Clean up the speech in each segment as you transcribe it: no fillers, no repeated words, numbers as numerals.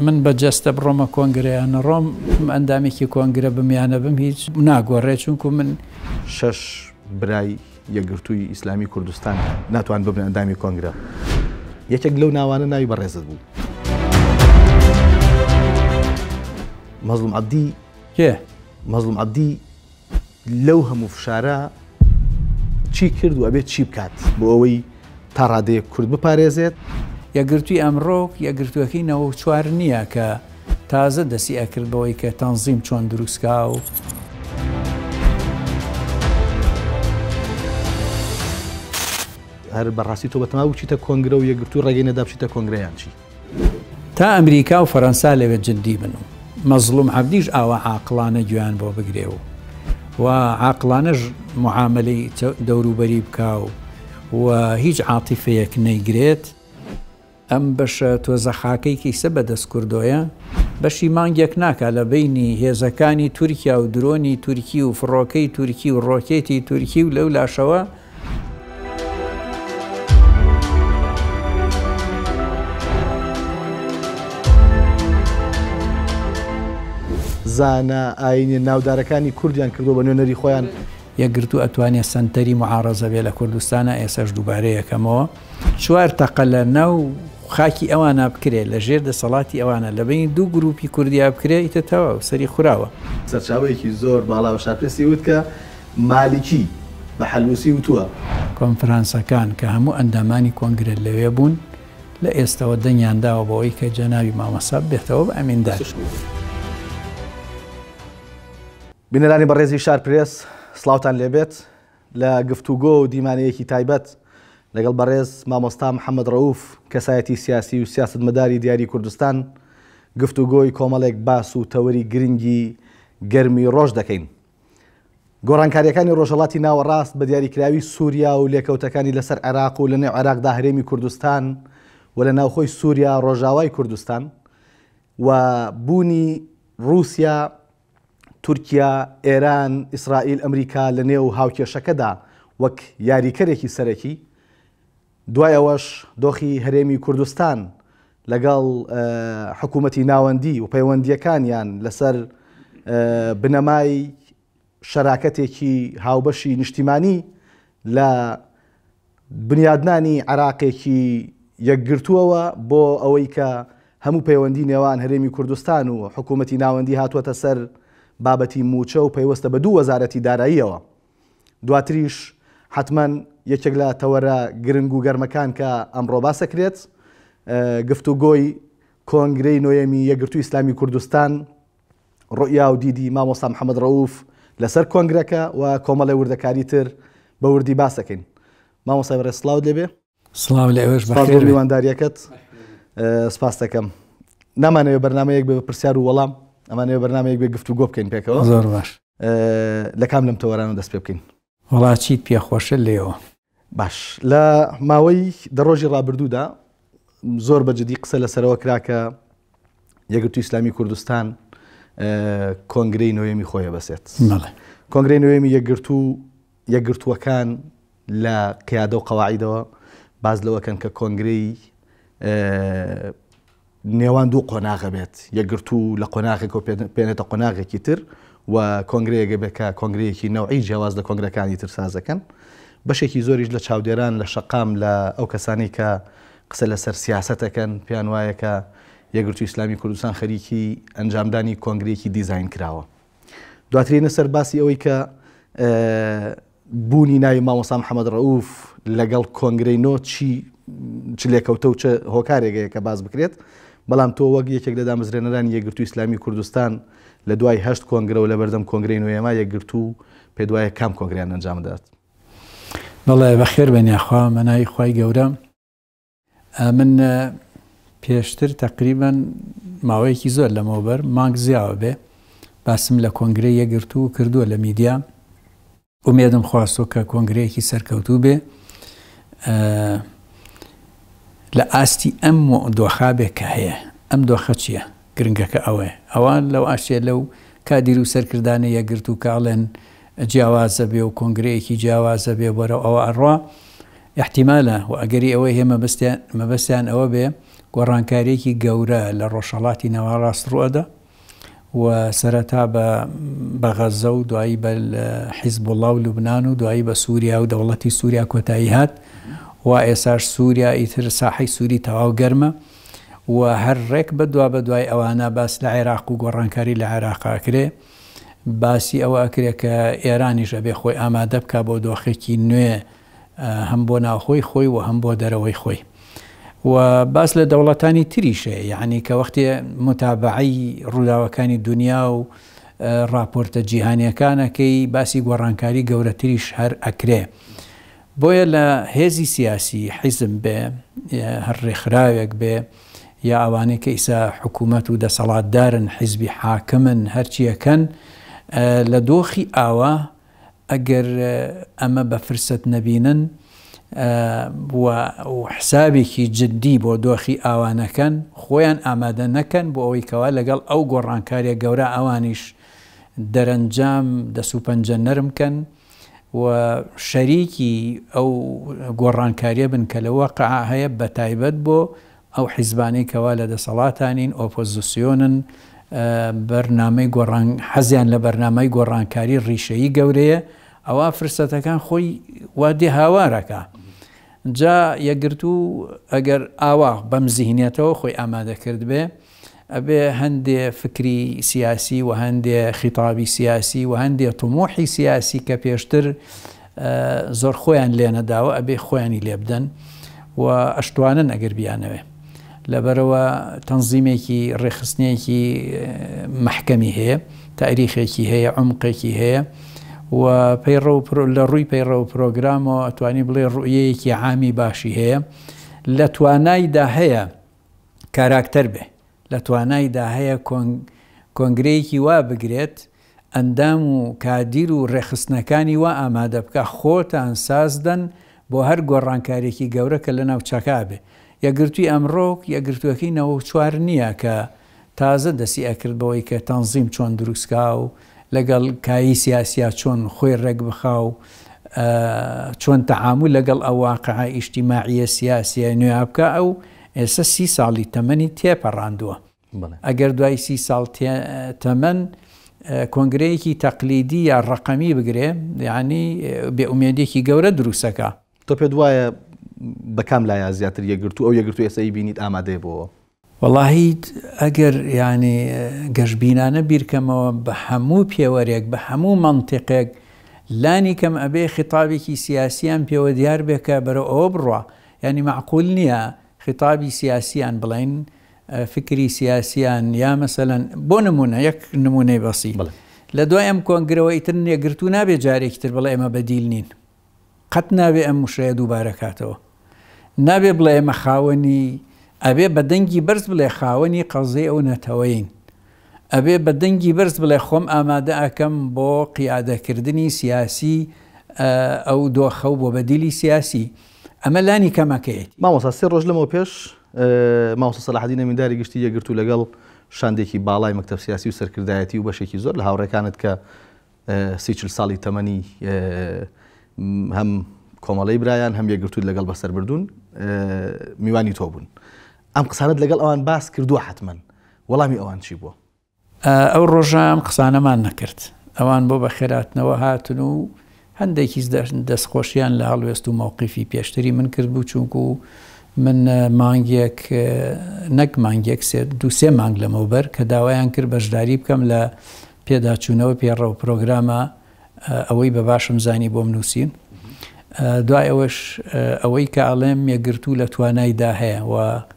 من بەجەستە بڕۆمە کۆنگرەیانە ڕۆم ئەندامێکی کۆنگرە بمیانە بم هیچ ناگۆڕێ چونکو من 6 برای یەکگرتووی ئیسلامی کوردستان ناتوان ببن ئەندامی کۆنگرە. یەکێک لەو ناوانە ناوی بەڕێزت بوو. مەزلوم عەبدی مەزلوم عەبدی لەو هەموو فشارە چی کرد و ئەبێت چی بکات بۆ ئەوەی تا ڕادەیەک کورد بپارێزێت؟ یەکگرتووی ئەمڕۆ یەکگرتووەکەی 94 نییە کە تازە دەستی ئەکرد بەوەی کە تەنزیم چۆن دروستکا و هەر بەڕاستی تۆ بەتەماو بچیتە کۆنگرە و یەکگرتووی ڕێگەی نەدا بچیتە کۆنگرەیان چی؟ تا ئەمریکا و فەرەنسا لەوێ جددی بن و مەزلوم عەبدیش ئاوا عاقڵانە گوێیان بۆ بگرێ و عاقڵانەش معاملەی دەوروبەری بکا و هیچ عاتیفەیەک نەیگرێت. ئەم بەشە تۆزە خاکەی کەیسە بەدەست کوردۆیە بەشی مانگێک ناکات لە بینی هێزەکانی تورکیا و درۆنی تورکی و فڕۆکەی تورکی و ڕۆکێتی تورکی و لەو لاشەوە زانە ئاینی ناودارەکانی کوردیان کردو بە نوێنەری خۆیان. یەکگرتوو ئەتوانێت سنتەری معارەزە بێ لە کوردستانە ئێسەش دووبارە یەکەمەوە 4 تەقە لە ناو خاکی ئەوانە بکرێت لە ژێر دەسەڵاتی ئەوانە لە بین دوو گروپی کوردیا بکرێت ئیتەتەوە و سەری خوراوە. سەرچاوەیەکی زۆر باڵا و شاپرسی وت کە مالیکی بە حەلووسی وتووە کۆنفرانسەکان کە هەموو ئەندامانی کۆنگرە لەوێ بوون لە ئێستەوە دەنگیانداوە بەوەی کە جەناوی مامەسا بێتەوە بە ئەمیندار. بینەرانی بەڕێزی شارپرێس سڵاوتان لێبێت لە گفتوگۆ و دیمانەیەکی تایبەت لەگەڵ بەڕێز مامۆستا محەممەد ڕەوف کەسایەتی سیاسی و سیاسەتمەداری دیاری کوردستان گفتوگۆی کۆمەڵێک باس و تەوەری گرنگی گەرمی ڕۆژ دەکەین. گۆڕانکاریەکانی ڕۆژهەڵاتی ناوەڕاست بە دیاریکراوی سووریا و لێکەوتەکانی لەسەر عێراق و لە نێو عێراقدا هەرێمی کوردستان و لە ناوخۆی سووریا ڕۆژاوای کوردستان و بوونی رووسیا، تورکیا، ئێران، ئیسرائیل، ئەمریکا لە نێو هاوکێشەکەدا وەک یاریکەرێکی سەرەکی. دوای ئەوەش دۆخی هەرێمی کوردستان لەگەڵ حکوومەتی ناوەندی و پەیوەندیەکانیان لەسەر بنەمای شەراکەتێکی هاوبەشی نیشتیمانی لە بنیادنانی عێراقێکی یەکگرتووەوە بۆ ئەوەی کە هەموو پەیوەندی نێوان هەرێمی کوردستان و حکوومەتی ناوەندی هاتووەتە سەر بابەتی موچە و پەیوەستە بە دوو وەزارەتی داراییەوە. دواتریش حتمما یەکێک لە تەوەرە گرنگ و گەرمەکان کە ئەمڕۆ باسەکرێت گفتوگۆی کۆنگرەی نۆیەمی یەکگرتووی ئیسلامی کوردستان ڕؤیا و دیدی مامۆستا محەممەد ڕەوف لەسەر کۆنگرەکە و کۆمەڵی وردەکاری تر بە وردی باسەکەین. مامۆستا بەڕێز سڵاو لێبێ. سڵاو لێوەش بەخێر میوانداریەکەت سپاس دەکەم. نامانەوێت بەرنامەیەک بە پرسیار و وەڵام ئەمانەوە بەرنامەیەک بێ گفتوگۆ بکەین پێکەوە. زۆر باش. لە کام لەم تەوەرانە دەست پێ بکەین. وڵاچیت پێخۆشە لێەوە. باش لە ماوەی دەڕۆژی ڕابردوودا زۆر بەجددی قسە لەسەرەوە کراکە یەکگرتووی ئیسلامی کوردستان کۆنگرەی نۆیەمی خۆی بەسێت. کۆنگرەی نۆیەمی یەکگرتووەکان لە قیادە و قەواعیدەوە باز لەوەکەن کە کۆنگرەی نێوان دوو قۆناغە بێت، یەکگرتوو لە قۆناغێک و پێنێتە قۆناغێکی تر و کۆنگرەیەکە بێکە کۆنگرەیەکی نەوعی جیاواز لە کۆنگرەکانی تر سازەکەن. بەشێکی زۆریش لە چاودێران لە شەقام لە ئەو کەسانی کە قسە لەسەر سیاسەتەکەن پێیان وایە کە یەکگرتووی ئیسلامی کوردستان خەریکی ئەنجامدانی کۆنگرەیەکی دیزاین کراوە. دواترینە سەر باسی ئەوەی کە بوونی ناوی مامۆستا محەممەد ڕەوف لەگەڵ کۆنگرەی نۆ چ لێکەوتە و چه هۆکارێکەیە کە باز بکرێت. بەڵام تۆ وەک یەکێک لە دامەزرێنەرانی یەکگرتووی ئیسلامی کوردستان لە دوای 8 کۆنگرە و لە بەردەم کۆنگرەی نوێما یەکگرتوو پێ دوایە کام کۆنگریان ئەنجام دەدات؟ بەڵێ بەخێر بەنیاخوا مەنای خوای گەورە. من پێشتر تقریبان ماوەیەکی زۆر لەمەوبەر مانگ زیاوە بێ باسم لە کۆنگرەی یەکگرتوو کردووە لە میدیا. ئومێدم خواستۆ کە کۆنگرەیەکی سەرکەوتوو بێ لە ئاستی ئەم دۆخابێک کە هەیە. ئەم دۆخە چییە؟ گرنگەکە ئەوەیە. ئەوان لەو ئاشێ لەو کادیر و سەرکردانە یەکگرتوو کاڵێن جیاوازە بێ و کۆنگرەیەکی جیاوازە بێ بۆرە ئەوە ئەڕوا احتیمالە و ئەگەری ئەوەی هێ مەبەستیان ئەوە بێ گۆڕانکاریەکی گەورە لە ڕۆژهەڵاتی ناوەڕاست ڕوەدا و سەرەتا بە غەزە و دوایی بە حیزبوڵڵا و لوبنان و دوایی بە سووریا و دەوڵەتی سووریا کۆتایی هات و ئێساش سووریا ئیتر ساحەی سووری تەواو گەرمە و هەر ڕێک بە دوای ئەوانە باس لە عێراق و گۆڕانکاری لە عێراقا کرێ باسی ئەوە ئەکرێ کە ئێرانیش ئەبێ خۆی ئامادە بکە بۆ دۆخێکی نوێ هەم بۆ ناوخۆی خۆی و هەم بۆ دەرەوەی خۆی و باس لە دەوڵەتانی تریشێ یعنی کە وەختی متابعی ڕووداوەکانی دنیا و راپۆرتە جیهانیەکانەکەی باسی گۆڕانکاری گەورەتریش هەر ئەکرێ بۆیە لە هێزی سیاسی حیزم بێ هەر ڕێکخراوێک بێ یا ئەوانەی کە ئیسا حکوومەت و دەسەڵاتدارن حیزبی حاکمن هەرچیەکەن لە دۆخی ئاوا ئەگەر ئەمە بە فرسەت نەبینن و حسابێکی جددی بۆ دۆخی ئاوانەکەن خۆیان ئامادە نەکەن بۆ ئەوەی کەوا لەگەڵ ئەو گۆڕانکاریە گەورە ئەوانیش دەرەنجام دەسوپەنجە نەرمکەن و شەریکی ئەو گۆڕانکاریە بن کە لە وەقع هەیە بە تایبەت بۆ ئەو حیزبانەی کەوا لە دەسەڵاتانین ئۆپۆزیسیۆنن بەرنامەی حەزیان لە بەرنامەی گۆڕانکاری ڕیشەیی گەورەیە ئەوە فرسەتەکان خۆی وادی هاوارەکە جا یەکگرتو ئەگەر ئاوا بەم زیهنێتەوە خۆی ئامادە کرد بێ ئەبێ هەندێ فکری سیاسی و هەندێ خیتابی سیاسی و هەندێ طموحی سیاسی کە پێشتر زۆر خۆیان لێنەداوە ئەبێ خۆیانی لێ بدەن و ئەشتوانن ئەگەر بیانەوێ لەبەرەوە تەنزیمێکی ڕێخستنێکی محکەمی هەیە تاریخێکی هەیە عمقێکی هەیە و لە ڕووی پەیڕە و پرۆگرامەوە ئەتوانی بڵێ ڕوئیەیەکی عامی باشی هەیە لە توانایدا هەیە کاراکتەر بێ لە توانایدا هەیە کۆنگرەیەکی وا بگرێت ئەندام و کادیر و ڕێخستنەکانی وا ئامادە بکە خۆتان سازدەن بۆ هەر گۆڕانکارێکی گەورە کە لە ناو چاکا بێ یەکگرتووی ئەمڕۆک یەکگرتووەکەی 94 نییە کە تازە دەسی ئەکرد بەوەی کە تەنزیم چۆن دروستکا و لەگەڵ کایی سیاسیا چۆن خۆی ڕێک بخا و چۆن تەعامل لەگەڵ ئەو واقعە ئیجتیماعیە سیاسیە نوێ بکە ئەو ئێستا 30 ساڵی تەمەنی تێپەڕاندووە ئەگەر دوای 30 ساڵ تەمەن کۆنگرەیەکی تەقلیدی یا ڕقەمی بگرێ یعنی بێئومێدێکی گەورە دروستەکە تۆ پێ دوایە بەکام لایە زیاتر یەکگرتو ئەو یەکگرتو ئێستا بینیت ئامادەی بۆەوە وەڵاهی ئەگەر ینی گەشتبینانە بیرکەمەوە بە هەموو پێوەرێک بە هەموو مەنتیقێک لانی کەم ئەبێ خیتابێکی سیاسیان پێوە دیار بێکە بەرەو ئەوە بڕوە ینی معقول نییە خیتابی سیاسیان بڵین فکری سیاسیان یا مەسەلەن بۆ نمونە یەک نمونەی بەسی لە دوای ئەم کۆنگرەوە ئیتر یەکگرتو نابێت جارێکتر بڵێ ئێمە بەدیل نین قەت نابێ ئەم مشەیە دووبارەکاتەوە نابێ بڵێ ئێمە خاوەنی ئەبێ بە دەنگی بەرز بڵێ خاوەنی قەزەی ئەو نەتەوەین ئەبێ بە دەنگی بەرز بڵێ خۆم ئامادە ئەکەم بۆ قیادەکردنی سیاسی ئەو دۆخە و بۆ بەدیلی سیاسی ئەمە لانی کەمەکەیت مامۆستا 3 ڕۆژ لەمەوە پێش مامۆستا سەلاحەدین ئەمینداری گشتی یەکگرتو لەگەڵ شاندێکی باڵای مەکتەب سیاسی و سەرکردایەتی و بەشێکی زۆر لە هاوڕێکانت کە 30 ساڵی تەمەنی هەم کۆمەڵەی برایان هەم یەکگرتووت لەگەڵ بەسەر بردوون میوانی تۆ بوون ئەم قسانت لەگەڵ ئەوان باس کردووە حتمەن وەڵامی ئەوان چی بووە؟ ئەو ڕۆژە ئەم قسانەمان نەکرد ئەوان بۆ بە خێراتنەوە هاتن و هەندێکی دەستخۆشیان لە هەڵوێست و مووقیفی پێشتری من کرد بوو چونکو من مانگێک نەک مانگێک 2-3 مانگ لەمەوبەر کە داوایان کرد بەشداری بکەم لە پێداچوونەوە پێڕە و پرۆگرامە ئەوەی بە باشم زانی بۆم نووسین دوای ئەوەش ئەوەی کە ئەڵێم یەکگرتوو لە توانایدا هەیە و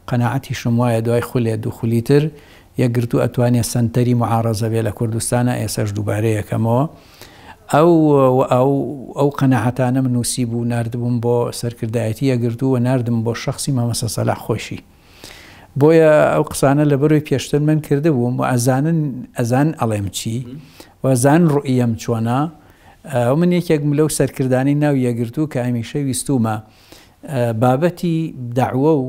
قەناعەتی شم وایە دوای خولێ دووخولیتر یەکگرتوو ئەتوانێت سەنتەری معارەزە بێ لە کوردستانە ئێسەش دووبارە یەکەمەوە ئەو قەناعەتانە من نووسی بوو نردبووم بۆ سەرکردایەتی یەکگرتوو و نردم بۆ شخصی مامەسە سەلاح خۆشی بۆیە ئەو قسانە لە بەروی پێشتر من کرده بووم و ئەزان ئەڵێم چی و ئەزان ڕوئیم چۆنە ئەو من یەکێک لەو سەرکردانی ناو یەکگرتوو کە هەمیشە ویستومە بابەتی داعوە و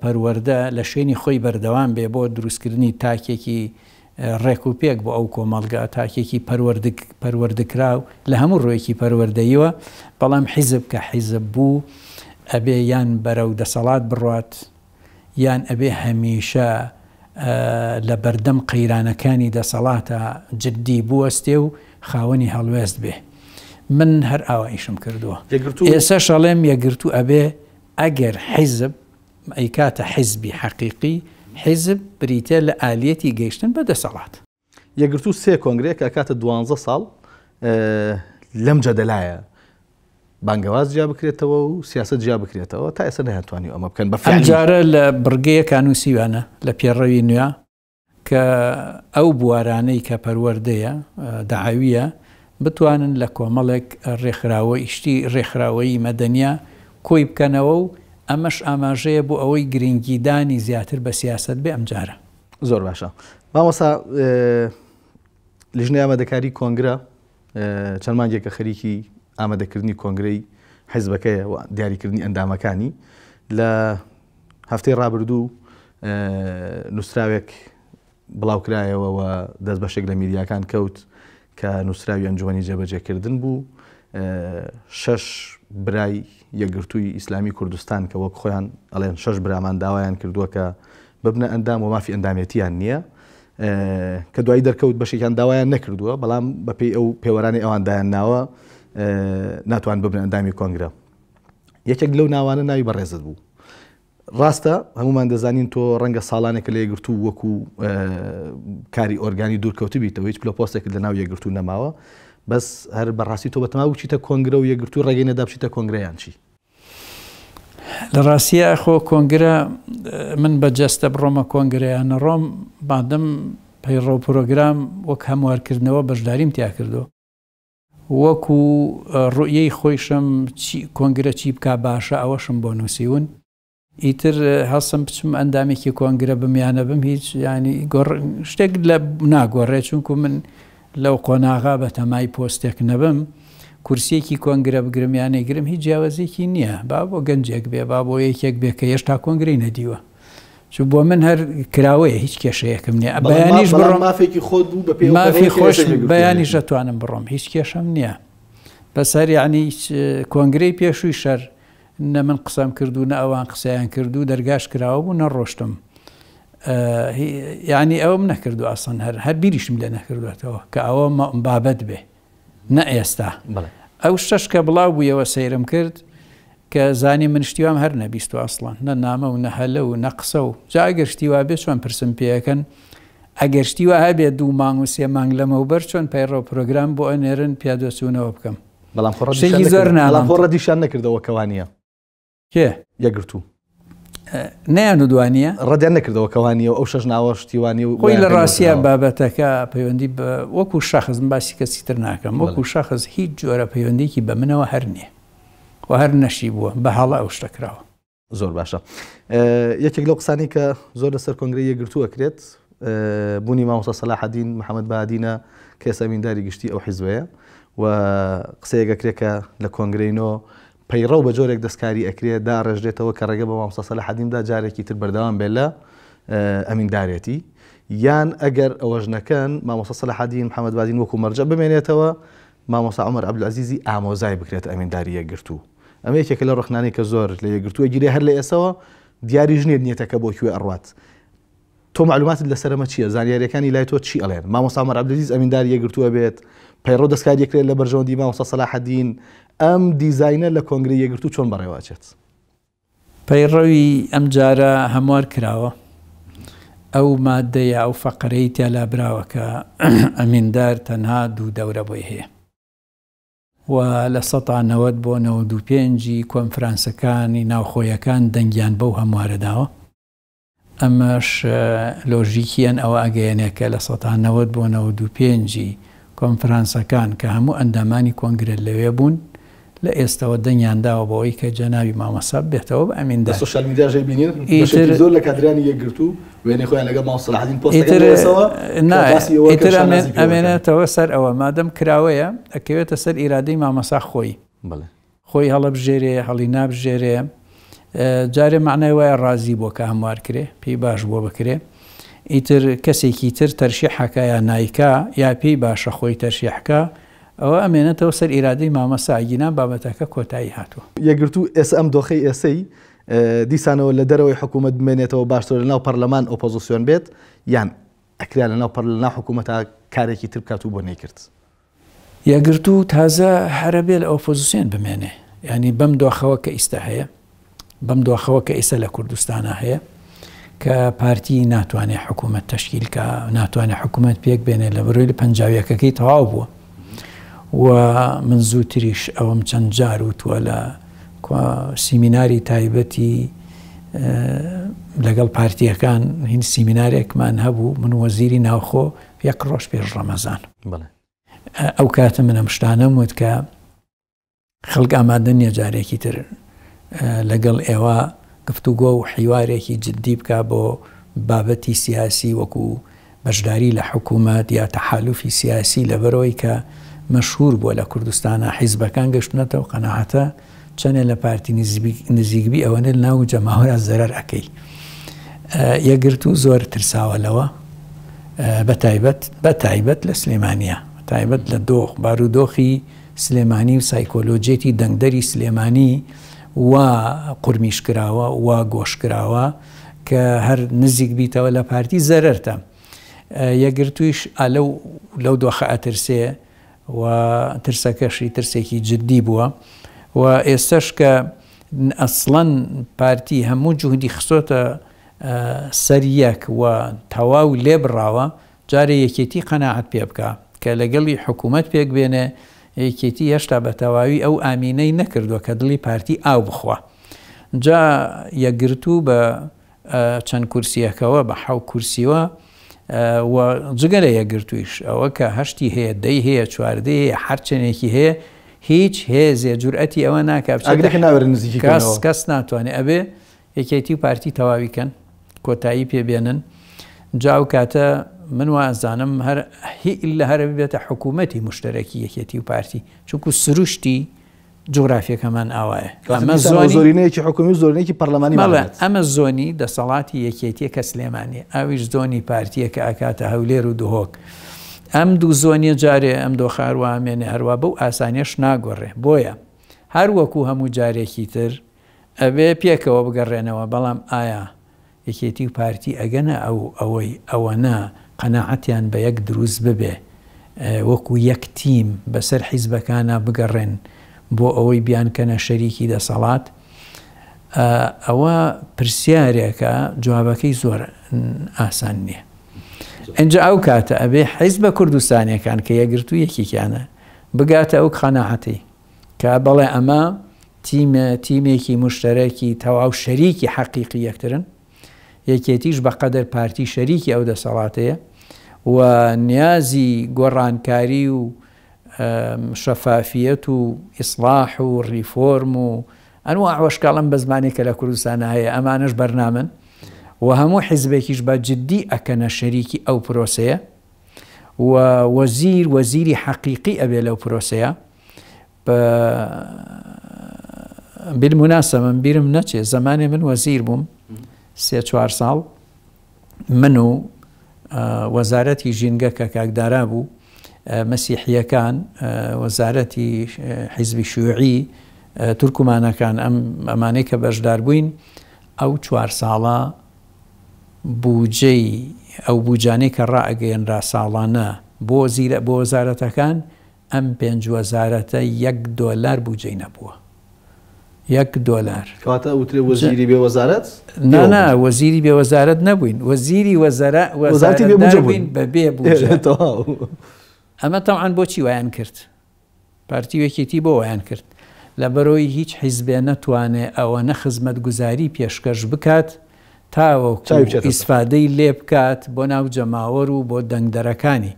پەروەردە لە شوێنی خۆی بەردەوام بێ بۆ دروستکردنی تاکێکی ڕێک و پێک بۆ ئەو کۆمەڵگە تاکێکی پەروەردەکراو لە هەموو ڕۆیەکی پەروەردەیەوە بەڵام حیزب کە حیزب بوو ئەبێ یان بەرەو دەسەڵات بڕات یان ئەبێ هەمیشە لە بەردەم قەیرانەکانی دەسەڵاتە جددی بوەستێ و خاوەنی هەڵوێست بێ. من هەر ئاوا ئیشم کردووە. ئێستا شەڵێم یەکگرتو ئەبێ ئەگەر حیزب ئەیکاتە حیزبی حەقیقی، حیزب بریتە لە ئالەتی گەیشتن بە دەسەڵات. یەکگرتو سێ کۆنگرێک کاتە 12 ساڵ لەم جەدەلایە بانگەواز جیا بکرێتەوە و سیاست جیا بکرێتەوە تا ئێستا نەهاتوانی ئەمە بکەن بە فعل. ئەمجارە لە بڕگەیە کانووسیوانە لە پێڕەوی نوێ کە ئەو بوارانەی کە پەروەردەیە داعاویە بتوانن لە کۆمەڵێک ڕێکخراوە ئیشتی ڕێکخراوەی مەدەنیا کۆی بکەنەوە و ئەمەش ئاماژەیە بۆ ئەوەی گرنگیدانی زیاتر بە سیاست بێ ئەمجارە. زۆر باشە. مامۆستا لیژنەی ئامادەکاری کۆنگرە چەند مانگێکە خەریکی ئامادەکردنی کۆنگرەی حیزبەکەیە و دیاریکردنی ئەندامەکانی. لە هەفتەی ڕابردوو نووسراوێک بڵاوکرایەوە و دەست بەشێک لە میدیاکان کەوت کە نووسراوی ئەنجومەنی جێبەجێکردن بوو 6 برای یەکگرتووی ئیسلامی کوردستان کە وەک خۆیان ئەڵێن 6 برامان داوایان کردووە کە ببنە ئەندام و مافی ئەندامێتیان نییە کە دوایی دەرکەوت بەشێکیان داوایان نەکردووە، بەڵام بەپێی ئەو پێوەرانی ئەوان دایان ناوە ناتوان ببنە ئەندامی کۆنگرە. یەکێک لەو ناوانە ناوی بەڕێزت بوو. ڕاستە هەمومان دەزانین تۆ ڕەنگە ساڵانێکە لە یەکگرتوو وەکو کاری ئۆرگانی دوورکەوتی بیتەوە، هیچ پلۆپۆستێک لە ناو یەکگرتوو نەماوە، بەس هەر بەڕاستی تۆ بەتەماو بچیتە کۆنگرە و یەکگرتوو ڕێگەی نەدا بچیتە کۆنگرەیان چی؟ لە ڕاستیە خۆ کۆنگرە من بەجەستە بڕۆمە کۆنگرەیانە ڕۆم بادەم پەیڕۆ پرۆگرام وەک هەموارکردنەوە بەشداریم تیا کردو، وەکو ڕوئیەی خۆیشم کۆنگرە چی بکا باشە ئەوەشم بۆ نووسیون. ئیتر هەڵسم بچم ئەندامێکی کۆنگرە بمیانە بم هیچ ینی شتێک لە ناگۆڕێ، چونکو من لەو قۆناغا بە تەمای پۆستێک نەبم کورسیەکی کۆنگرە بگرمیانەی گرم هیچ جیاوازێکی نییە، با بۆ گەنجێک بێ با بۆ یەکێک بێ کە هێشتا کۆنگرەی نەدیوە، چون بۆ من هەر کراوەیە هیچ کێشەیەکم نییە. بەیانیش بڕۆم مافێکی خۆت بوو بە مافی خۆش بەیانیش دەتوانم بڕۆم هیچ کێشەم نییە. بەسەر یعنی کۆنگرەی پێشووی شەر نە من قسەم کردو نە ئەوان قسەیان کردو دەرگاش کراوە بوو نەڕۆشتم، یعنی ئەوم نەکردو ئاسان هەر بیریشم لێ نەکردوێتەوە کە ئەوە بابەت بێ نە ئێستا. ئەو شەش کە بڵاو بوویەوە سەیرم کرد کە زانی من شتیوام هەر نەبیست و ئەسڵان نە نامە و نە هەلە و نە قسە و جا ئەگەر شتیوا بێ چۆن پرسم پێەکەن، ئەگەر شتیوا هەبێ 2 مانگ و 3 مانگ لەمەوبەر چۆن پەیڕۆ پرۆگرام بۆ ئەنێرن پیادۆچوونەوە بکەم. بەڵام خۆ ڕەدیشان نەکردەوە کەوانیە کێ یەکگرتوو نیان و دوانیە ڕەدیان نەکردەوە کەوانیە و ئەو شەش ناوە شتیوانی و خۆی لە ڕاستیە بابەتەکە پەیوەندی وەکو شەخصم باسی کەسی تر ناکەم، وەکو شەخص هیچ جۆرە پەیوەندێکی بە منەوە هەر نییە و هەر نەشی بووە بە هەڵە ئەو شتەکراوە. زۆر باشە. یەکێک لەو قسانی کە زۆر لەسەر کۆنگرەی یەکگرتوو ئەکرێت بوونی مامۆستا سەلاحەدین محەممەد بەهادینە کە ئێستا ئەمینداری گشتی ئەو حیزبەیە و قسەیەک ئەکرێت کە لە کۆنگرەینەوە پەیڕە و بە جۆرێک دەستکاری ئەکرێت دا ڕێژدێتەوە کە ڕێگە بە مامۆستا سەلاحەدیندا جارێکی تر بەردەوام بێت لە ئەمیندارێتی، یان ئەگەر ئەوەش نەکەن مامۆستا سەلاحەدین محەممەد بەهادین وەکو مەرجە بمێنێتەوە مامۆستا عومەر عەبدولعەزیزی ئامۆزای بکرێت ئەمینداری یەکگرتوو. ئەمە یەکێکە لە ڕخنانەی کە زۆر لە یەکگرتووە گیرێ هەر لە ئێسەوە دیاریش نییە نیەتەکە بۆ کوێ ئەڕوات. تۆ معلوماتت لەسەرەمە چییە؟ زانیاریەکانی لای تۆ چی ئەڵێن؟ مامۆستا عومەر عەبدولعەزیز ئەمینداری یەکگرتووە بێت، پەیڕۆ دەستکاری ئەکرێت لە بەرژەوەندی مامۆستا سەلاحەدین، ئەم دیزاینە لە کۆنگرەی یەکگرتوو چۆن بەڕێواچێت؟ پەیڕەوی ئەم جارە هەموار کراوە ئەو مادەیە ئەو فەقرەی تێلا براوە کە ئەمیندار تەنها 2 دەورە بۆی هەیە و لە 90 بۆ 95 کۆنفرانسەکانی ناوخۆیەکان دەنگیان بەو هەموارەداوە. ئەمەش لۆژیکیان ئەوە ئەگەیەنێ کە لە 90 بۆ 95 کۆنفرانسەکان کە هەموو ئەندامانی کۆنگرە لەوێ بوون لە ئێستاوە دەنگیانداوە بەوەی کە جەناوی مامۆستا بێتەوە بە ئەمیندار. سوشال میدیاژەی بینین زۆر لە کادرانی یەکگرتوو وێنەی خۆیان لەگەڵ مامۆستا سەلاحەدین ئیتر ئەمێنێتەوە سەر ئەوە مادەم کراوەیە ئەکەوێتە سەر ئیرادەی مامۆستا خۆی خۆی هەڵەبژێرێ هەڵی نابژێرێ، جارێ معنای وایە ڕازی بۆ کە هەموار کرێ پێی باش بۆ بکرێ، ئیتر کەسێکی تر تەرشیحەکە یا نایکا یا پێی باشە خۆی تەرشیحکە ئەوە ئەمێنێتەوە سەر ئیرادەی مامۆستا ئاگینان بابەتەکە کۆتایی هاتووە. یەکگرتوو ئێستا ئەم دۆخەی ئێسەی دیسانەوە لە دەرەوەی حکوومەت بمێنێتەوە باشتر لە ناو پەرلەمان ئۆپۆزیسیۆن بێت یان ئەکرا لە ناو حکوومەتە کارێکی تر بکات و بۆ نەیکرد. یەکگرتو تازە هەرە بێ لە ئۆپۆزیسیۆن بمێنێ، ینی بەم دۆخەوە کە ئیستا هەیە، بەم دۆخەوە کە ئێستا لە کوردستانە هەیە کە پارتی ناتوانێت حکوومەت تەشکیلکە، ناتوانێت حکوومەت پێک بێنێ لە بەرۆی لە پەنجاویەکەکەی تەواو بووە. و من زووتریش ئەوەم چەند جار وتووە لە سیمیناری تایبەتی لەگەڵ پارتیەکان هین سیمینارێکمان هەبوو، من وەزیری ناوخۆ یەک ڕۆژ پێش ڕەمەزان. ئەو کاتە منە شتانەم وت کە خەڵک ئامادە نییە جارێکی تر لەگەڵ ئێوە گفتوگۆ و حیوارێکی جددی بکە بۆ بابەتی سیاسی وەکو بەشداری لە حکوومەت یا تەحالوفی سیاسی لەبەرەوەی کە مەشهور بووە لە کوردستانە حیزبەکان گەشتنەتەوە قەناعەتە چەندێک لە پارتی نزیکبی ئەوەنە لە ناو جەماهەرە زەرەر ئەەکەی. یەکگرتو زۆر ترساوە بەتایبەت لە سلێمانیە، تایبەت لە بارودۆخی سلێمانی و سایکۆلۆجێتی دەنگدەری سلێمانی وا قورمیش کراوە وا گۆش کراوە کە هەر نزیک بیتەوە لە پارتی زەرەرتە. یەکگرتویش لەو دۆخە ئەترسێ و ترسەکەشی ترسێکی جددی بووە و ئێستش کە ئەسڵەن پارتی هەموو جوهدی خسۆتە سەر یەک و تەواو لێ بڕاوە، جارێ یەکێتی قەناعەت پێ بکە کە لەگەڵی حکوومەت پێک بێنێ یەکێتی هێشتا بە تەواوی ئەو ئامینەی نەکردووە کە دڵی پارتی ئاو بخوا. جا یەکگرتو بە چەند کورسیەکەوە بە 7 کورسیوە و جگە لە یەکگرتویش ئەوە کە 8 هەیە 10 هەیە 14 هەیە هەرچەنێکی هەیە هیچ هێزێ جورئەتی ئەوە ناکات کەس ناتوانێت ئەبێ یەکێتی و پارتی تەواویکەن کۆتایی پێبێنن. جاو کاتە من وازانم لە هەرە بێتە حکوومەتی مشتەرەکی یەکێتی و پارتی، چونکو سروشتی جوغرافیەکەمان ئاوایە. زۆرینەیەکی حکومی زۆرینێکی پەرلەمانی ئەمە زۆنی دەسەڵاتی یەکێتیە کە سلێمانیە، ئەویش زۆنی پارتیە کە ئاکاتە هەولێر و دهۆک. ئەم دوو زۆنیە جارێ ئەم دۆ خاروامێنێ هەروە بەو ئاسانیەش ناگۆڕێ. بۆیە هەر وەکو هەموو جارێکی تر ئەبێ پێکەوە بگەڕێنەوە، بەڵام ئایا یەکێتی و پارتی ئەگەنە ئەوەنە قەناعەتیان بە یەک دروست ببێ وەکو یەک تیم بەسەر حیزبەکانە بگەڕێن بۆ ئەوەی بیانکەنە شەریکی دەسەڵات، ئەوە پرسیارێکە جوابەکەی زۆر ئاسان نییە. ئەنجا ئەو کاتە ئەبێ حیزبە کوردستانیەکان کە یەکگرتو یەکێکیانە بگاتە ئەو قەناعەتی کە بەڵێ ئەمە تیمێکی مشتەرەکی تەواو شەریکی حەقیقی یەکترن، یەکێتیش بەقەدر پارتی شەریکی ئەو دەسەڵاتەیە و نیازی گۆڕانکاری و شەفافیەت و ئیسلاح و ڕیفۆرم و ئەنواع وەشکاڵم بە زمانێکە لە کوردستانە هەیە، ئەمانش بەرنامن و هەموو حیزبێکیش بە جددی ئەکەنە شەریکی ئەو پرۆسەیە و وەزیری حەقیقی ئەبێ لەو پرۆسەیە. بالمناسبە من بیرم نەچێ زمانێ من وەزیر بووم 3-4 ساڵ، من و وەزارەتی ژینگە کە کاکدارا بوو مەسیحیەکان، وەزارەتی حیزبی شیوعی تورکمانەکان ئەمانەی کە بەشدار بووین، ئەو 4 ساڵە بوجەی ئەو بوجانەی کە ڕائگەیەنرا ساڵانە بۆ وەزارەتەکان ئەم 5 وەزارەتە $1 بوجەی نەبووە. $1. کەواتە وترێ وەزیری بێ وەزارەت؟ نا وەزیری بێ وەزارەت نەبووین، وەزیری وەزارەتی بووین بەبێ بوجە. ئەمە تەوعان بۆچی وایان کرد؟ پارتی یەکێتی بۆ وایان کرد لەبەرەوەی هیچ حیزبێ نەتوانێت ئەوەنە خزمەتگوزاری پێشکەش بکات تاوەکو ئیسفادەی لێ بکات بۆ ناو جەماوەر و بۆ دەنگدەرەکانی.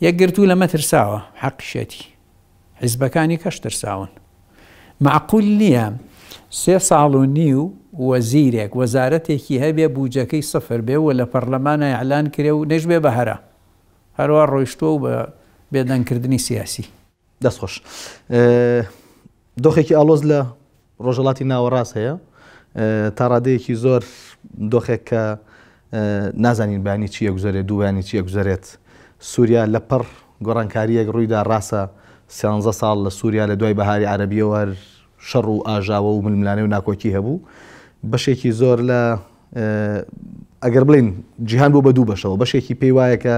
یەکگرتو لەمە ترساوە، حەقیشەتی حیزبەکانی کەش ترساون. معقول نییە 3 ساڵ و نیو وەزیرێک وەزارەتێکی هەبێ بوجەکەی 0 بێ و لە پەرلەمانە ئیعلان کرێ و نەش بێ بە هەروە ڕۆیشتووە و بە بێدەنگکردنی سیاسی. دەستخۆش. دۆخێکی ئالۆز لە ڕۆژهەڵاتی ناوەڕاست هەیە، تا ڕادەیەکی زۆر دۆخێک کە نازانین بەیانی چی یەکگوزارێت، دووبیانی چی یەکگوزارێت. سووریا لە پڕ گۆڕانکاریەک ڕوویدا ڕاستە 13 ساڵ لە سووریا لە دوای بەهاری عەرەبیەوە شەڕ و ئاژاوە و ململانێ و ناکۆکی هەبوو بەشێکی زۆر لە ئەگەر بڵین جیهان بوو بە دوو بەشەوە بەشێکی پێی وایە کە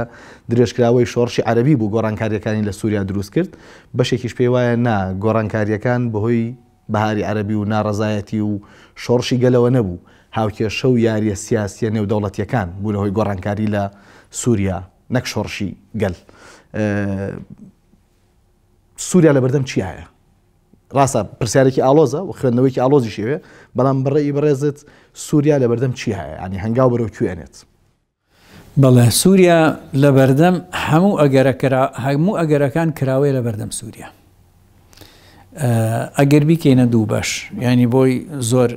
درێژکراوەی شۆڕشی عەرەبی بوو گۆڕانکاریەکانی لە سووریا دروست کرد بەشێکیش پێی وایە نا گۆڕانکاریەکان بەهۆی بەهاری عەرەبی و ناڕەزایەتی و شۆڕشی گەلەوە نەبوو هاوکێشە و یاریە سیاسیە نێودەوڵەتیەکان بوونەوەی گۆڕانکاری لە سووریا نەک شۆڕشی گەل سووریا لە بەردەم چی هەیە؟ ڕاستە پرسیارێکی ئالۆزە و خوێندنەوەیکی ئالۆزی شێوێ بەڵام بڕێی بەڕێزت سووریا لە بەردەم چی هەیە؟ ینی هەنگاو بەرەو کوێنێت؟ بەڵێ سووریا لە بەردەم هەموو ئەگەرەکان کراوەیە لە بەردەم سووریا ئەگەر بیکەینە دوو بەش ینی بۆی زۆر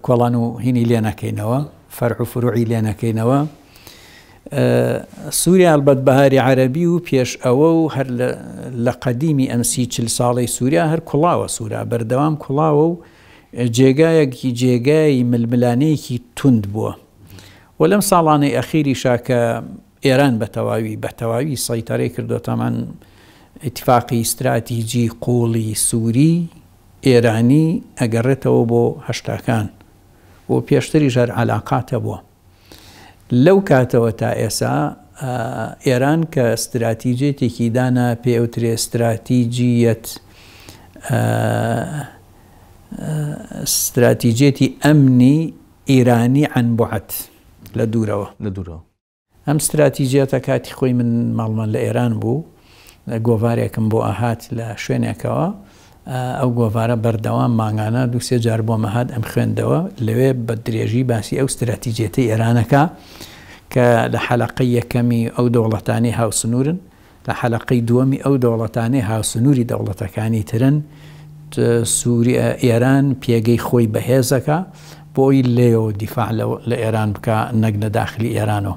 کۆڵان و هینی لێ نەکەینەوە فەرع و فروعی لێ نەکەینەوە سووریا ئەلبەت بەهاری عەرەبی و پێش ئەوە و هەر لە قەدیمی ئەم 40 ساڵەی سووریا هەر کوڵاوە سووریا بەردەوام کوڵاوە و جێگای ململانەیەکی توند بووە و لەم ساڵانەی ئەخیریشا کە ئێران بە تەواوی سەیطرەی کردو تامان ئیتیفاقی استراتیجی قوڵی سووری ئێرانی ئەگەڕێتەوە بۆ هەشتاکان و پێشتری ژەر عەلاقاتە بووە لەو کاتەوە تا ئێسا ئێران کە استراتیجێتێکی دانا پێوترێ استراتیجێتی ئەمنی ئیرانی عنبوعەت لە دوورەوە ئەم استراتیجێتە کاتی خۆی من ماڵمان لە ئێران بوو گۆڤارێکم بۆ ئاهات لە شوێنێکەوە ئەو گۆڤارە بەردەوام مانگانە دووسێ جار بۆ مەهات ئەم خوێندەوە لەوێ بە درێژی باسی ئەو استراتیجێتی ئێرانەکە کە لە حەلەقەی یەکەمی ئەو دەوڵەتانی هاوسنوورن لە حەلەقەی دووەمی ئەو دەوڵەتانی هاوسنووری دەوڵەتەکانی ترن سووریا ئێران پێگەی خۆی بەهێزەکە بۆی لێەوە دیفاع لە ئێران بکە نەک لە داخلی ئێرانەوە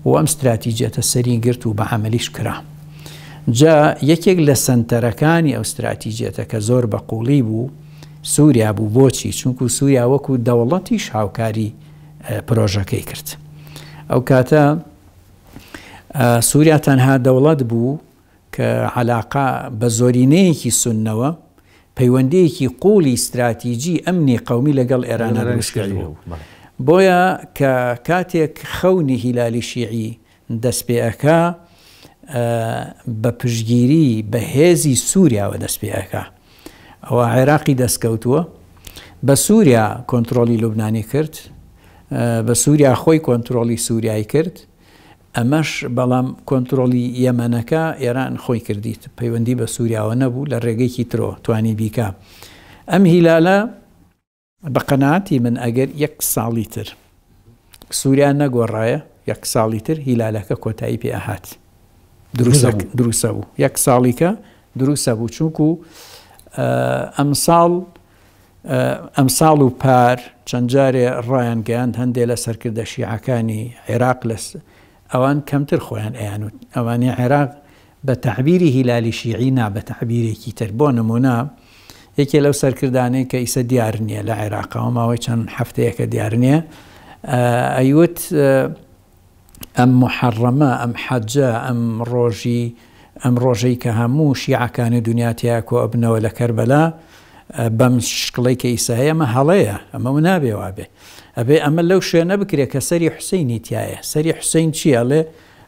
و ئەم استراتیجێتە سەری گرت و بە عەمەلیش کرا جا یەکێک لە سەنتەرەکانی ئەو استراتیجێتە کە زۆر بەقوڵی بوو سووریا بوو بۆچی چونکو سووریا وەکو دەوڵەتیش هاوکاری پرۆژەکەی کرد ئەو کاتە سووریا تەنها دەوڵەت بوو کە عەلاقە بە زۆرینەیەکی سوننەوە پەیوەندیەکی قوڵی استراتیجی ئەمنی قەومی لەگەڵ ئێرانە دروست کردبوو بۆیە کە کاتێک خەونی هیلالی شیعی دەست پێەکە بە پشگیری بە هێزی سووریاوە دەست پێەکە ئەوە عێراقی دەستکەوتووە بە سووریا کۆنتترۆلی لوبنانی کرد بە سووریا خۆی کۆنتترۆلی سووریایی کرد ئەمەش بەڵام کۆنتترۆلی یەمەنەکە ئێران خۆی کردیت پەیوەندی بە سووریاوە نەبوو لە ڕێگەیکی ترۆ توانی بیکە ئەم هیلالە بە قەناعەتی من ئەگەر 1 ساڵی تر سووریا نەگۆڕایە 1 ساڵی تر هیلالەکە کۆتایی پێ ئەهات دروستە بوو 1 ساڵیکە دروستە بوو چونکو ئەم ساڵ و پار چەند جارێ ڕایان گەیاند هەندێک لە سەرکردە شیعەکانی عێراق ئەوان کەمتر خۆیان ئەیانوت ئەوانی عێراق بە تەعبیری هیلالی شیعی نا بە تەعبیرێکی تر بۆ نمونە یەکێ لەو سەرکردانەی کە ئیسە دیار نییە لە عێراقەوە ماوەی چەند هەفتەیەکە دیار نییە ئەیوت ئەم محەڕەمە ئەم حەجە ئەم ڕۆژەی کە هەموو شیعەکانی دنیاتیا کۆ ئەبنەوە لە کەربەلا بەم شکڵی کە ئیسا هەیە ئەمە هەڵەیە ئەمە نابێ وابێ ئەبێ ئەمە لەو شوێنە بکرێت کە سەری حوسەینی تایە سەری حوسەین چیەڵێ